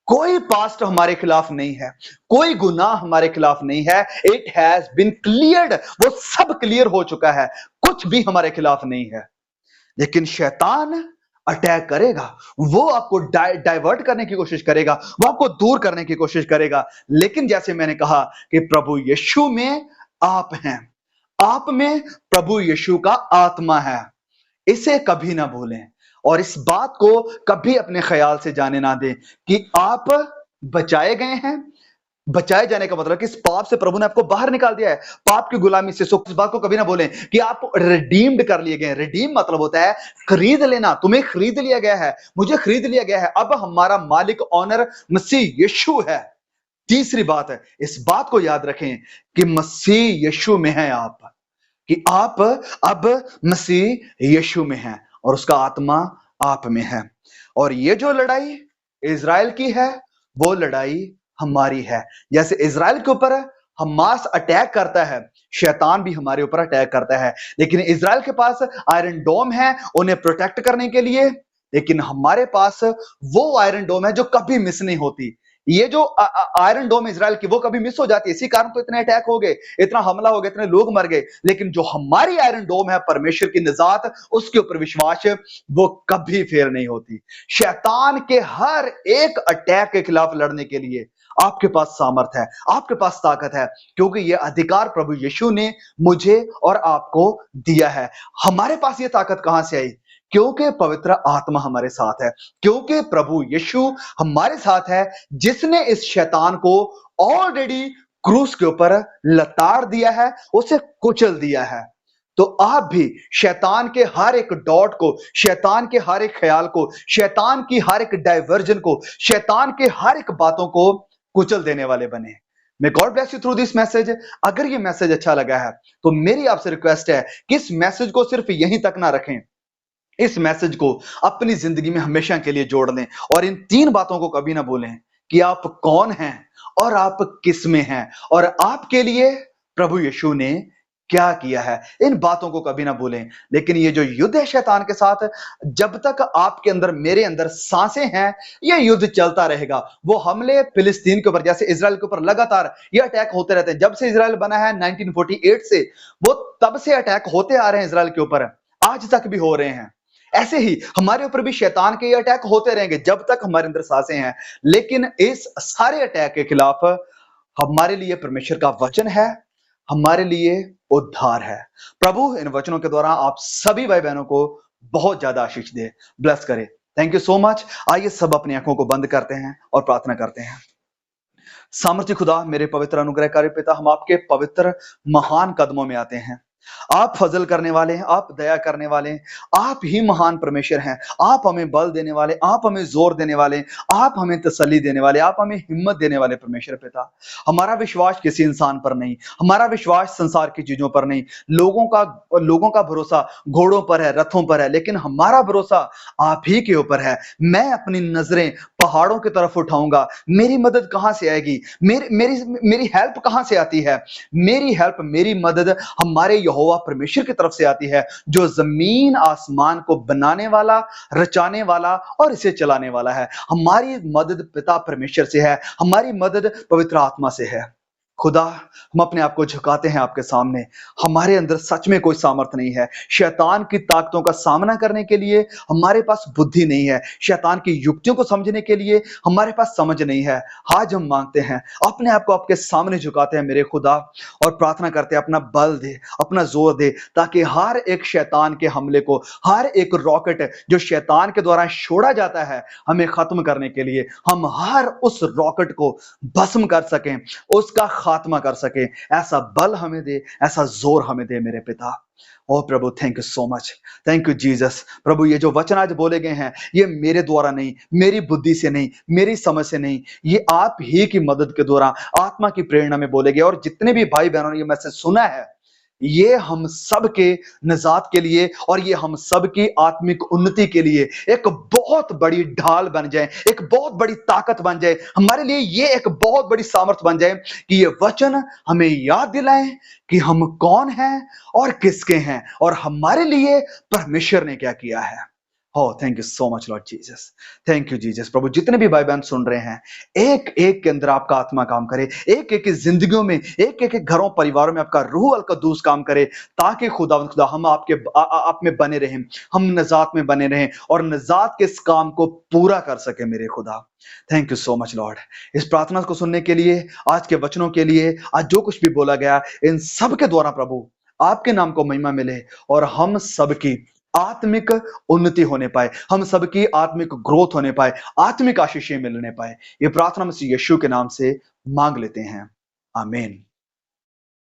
कोई पास्ट हमारे खिलाफ नहीं है, कोई गुनाह हमारे खिलाफ नहीं है। इट हैज बीन क्लियर्ड, वो सब क्लियर हो चुका है, कुछ भी हमारे खिलाफ नहीं है। लेकिन शैतान अटैक करेगा, वो आपको डाइवर्ट करने की कोशिश करेगा, वो आपको दूर करने की कोशिश करेगा। लेकिन जैसे मैंने कहा कि प्रभु यीशु में आप हैं, आप में प्रभु यीशु का आत्मा है। इसे कभी ना भूलें और इस बात को कभी अपने ख्याल से जाने ना दें कि आप बचाए गए हैं। बचाए जाने का मतलब कि इस पाप से प्रभु ने आपको बाहर निकाल दिया है, पाप की गुलामी से। सो इस बात को कभी ना बोलें कि आप रिडीम्ड कर लिए गए। रिडीम मतलब होता है खरीद लेना। तुम्हें खरीद लिया गया है, मुझे खरीद लिया गया है। अब हमारा मालिक, ऑनर मसीह यीशु है। तीसरी बात है, इस बात को याद रखें कि मसीह यीशु में है आप, कि आप अब मसीह यीशु में हैं और उसका आत्मा आप में है। और ये जो लड़ाई इज़राइल की है, वो लड़ाई हमारी है। जैसे इज़राइल के ऊपर हमास अटैक करता है, शैतान भी हमारे ऊपर अटैक करता है। लेकिन इज़राइल के पास आयरन डोम है उन्हें प्रोटेक्ट करने के लिए, लेकिन हमारे पास वो आयरन डोम है जो कभी मिस नहीं होती। ये जो आयरन डोम इज़राइल की, वो कभी मिस हो जाती है। इसी कारण तो इतने अटैक हो गए, इतना हमला हो गया, इतने लोग मर गए। लेकिन जो हमारी आयरन डोम है, परमेश्वर की निजात, उसके ऊपर विश्वास, वो कभी फेल नहीं होती। शैतान के हर एक अटैक के खिलाफ लड़ने के लिए आपके पास सामर्थ है, आपके पास ताकत है, क्योंकि यह अधिकार प्रभु यीशु ने मुझे और आपको दिया है। हमारे पास यह ताकत कहां से आई? क्योंकि पवित्र आत्मा हमारे साथ है, क्योंकि प्रभु यीशु हमारे साथ है, जिसने इस शैतान को ऑलरेडी क्रूस के ऊपर लताड़ दिया है, उसे कुचल दिया है। तो आप भी शैतान के हर एक डॉट को, शैतान के हर एक ख्याल को, शैतान की हर एक डाइवर्जन को, शैतान के हर एक बातों को कुचल देने वाले बने। May God bless you through this message. अगर ये मैसेज अच्छा लगा है तो मेरी आपसे रिक्वेस्ट है कि इस मैसेज को सिर्फ यहीं तक ना रखें, इस मैसेज को अपनी जिंदगी में हमेशा के लिए जोड़ लें। और इन तीन बातों को कभी ना भूलें कि आप कौन हैं और आप किस में हैं और आपके लिए प्रभु यीशु ने क्या किया है। इन बातों को कभी ना भूलें। लेकिन ये जो युद्ध है शैतान के साथ, जब तक आपके अंदर, मेरे अंदर सांसें हैं, ये युद्ध चलता रहेगा। वो हमले फिलिस्तीन के ऊपर, जैसे इजराइल के ऊपर लगातार ये अटैक होते रहते हैं। जब से इजराइल बना है 1948 से, वो तब से अटैक होते आ रहे हैं इजराइल के ऊपर, आज तक भी हो रहे हैं। ऐसे ही हमारे ऊपर भी शैतान के ये अटैक होते रहेंगे जब तक हमारे अंदर सांसें हैं। लेकिन इस सारे अटैक के खिलाफ हमारे लिए परमेश्वर का वचन है, हमारे लिए उद्धार है। प्रभु इन वचनों के द्वारा आप सभी भाई बहनों को बहुत ज्यादा आशीष दे, ब्लेस करे। Thank you so much. आइए सब अपनी आंखों को बंद करते हैं और प्रार्थना करते हैं। सामर्थ्य खुदा, मेरे पवित्र अनुग्रहकारी पिता, हम आपके पवित्र महान कदमों में आते हैं। आप फजल करने वाले हैं, आप दया करने वाले हैं, आप ही महान परमेश्वर हैं। आप हमें बल देने वाले, आप हमें जोर देने वाले, आप हमें तसल्ली देने वाले, आप हमें हिम्मत देने वाले परमेश्वर पिता। हमारा विश्वास किसी इंसान पर नहीं, हमारा विश्वास संसार की चीजों पर नहीं, लोगों का भरोसा घोड़ों पर है, रथों पर है, लेकिन हमारा भरोसा आप ही के ऊपर है। मैं अपनी नजरें पहाड़ों की तरफ उठाऊंगा, मेरी मदद कहां से आएगी? मेरी मेरी मेरी हेल्प कहां से आती है? मेरी हेल्प, मेरी मदद हमारे यहोवा परमेश्वर की तरफ से आती है, जो जमीन आसमान को बनाने वाला, रचाने वाला और इसे चलाने वाला है। हमारी मदद पिता परमेश्वर से है, हमारी मदद पवित्र आत्मा से है। खुदा, हम अपने आप को झुकाते हैं आपके सामने। हमारे अंदर सच में कोई सामर्थ्य नहीं है। शैतान की ताकतों का सामना करने के लिए हमारे पास बुद्धि नहीं है। शैतान की युक्तियों को समझने के लिए हमारे पास समझ नहीं है। आज हम मांगते हैं, अपने आप को आपके सामने झुकाते हैं मेरे खुदा, और प्रार्थना करते हैं अपना बल दे, अपना जोर दे, ताकि हर एक शैतान के हमले को, हर एक रॉकेट जो शैतान के द्वारा छोड़ा जाता है हमें खत्म करने के लिए, हम हर उस रॉकेट को भस्म कर सकें, उसका खात्मा कर सके। ऐसा बल हमें दे, ऐसा जोर हमें दे मेरे पिता। ओ प्रभु, thank you so much, thank you Jesus. प्रभु, ये जो वचन आज बोले गए हैं, ये मेरे द्वारा नहीं, मेरी बुद्धि से नहीं, मेरी समझ से नहीं, ये आप ही की मदद के द्वारा, आत्मा की प्रेरणा में बोले गए। और जितने भी भाई बहनों ने ये मैसेज सुना है, ये हम सब के निजात के लिए और ये हम सब की आत्मिक उन्नति के लिए एक बहुत बड़ी ढाल बन जाए, एक बहुत बड़ी ताकत बन जाए हमारे लिए। ये एक बहुत बड़ी सामर्थ बन जाए कि ये वचन हमें याद दिलाए कि हम कौन हैं और किसके हैं, और हमारे लिए परमेश्वर ने क्या किया है। हो, thank you so much Lord Jesus, thank you Jesus. प्रभु, जितने भी भाई बहन सुन रहे हैं, एक एक के अंदर आपका आत्मा काम करे, एक एक की जिंदगियों में, एक एक के घरों परिवारों में आपका रूह अल कद्दूस काम करे, ताकि खुदा हम आप में बने रहें, हम निजात में बने रहें और निजात के इस काम को पूरा कर सके मेरे खुदा। Thank you so much Lord, इस प्रार्थना को सुनने के लिए, आज के वचनों के लिए, आज जो कुछ भी बोला गया, इन सब के द्वारा प्रभु आपके नाम को महिमा मिले और हम सबकी आत्मिक उन्नति होने पाए, हम सबकी आत्मिक ग्रोथ होने पाए, आत्मिक आशीषें मिलने पाए। ये प्रार्थना मसीह यीशु के नाम से मांग लेते हैं, आमीन।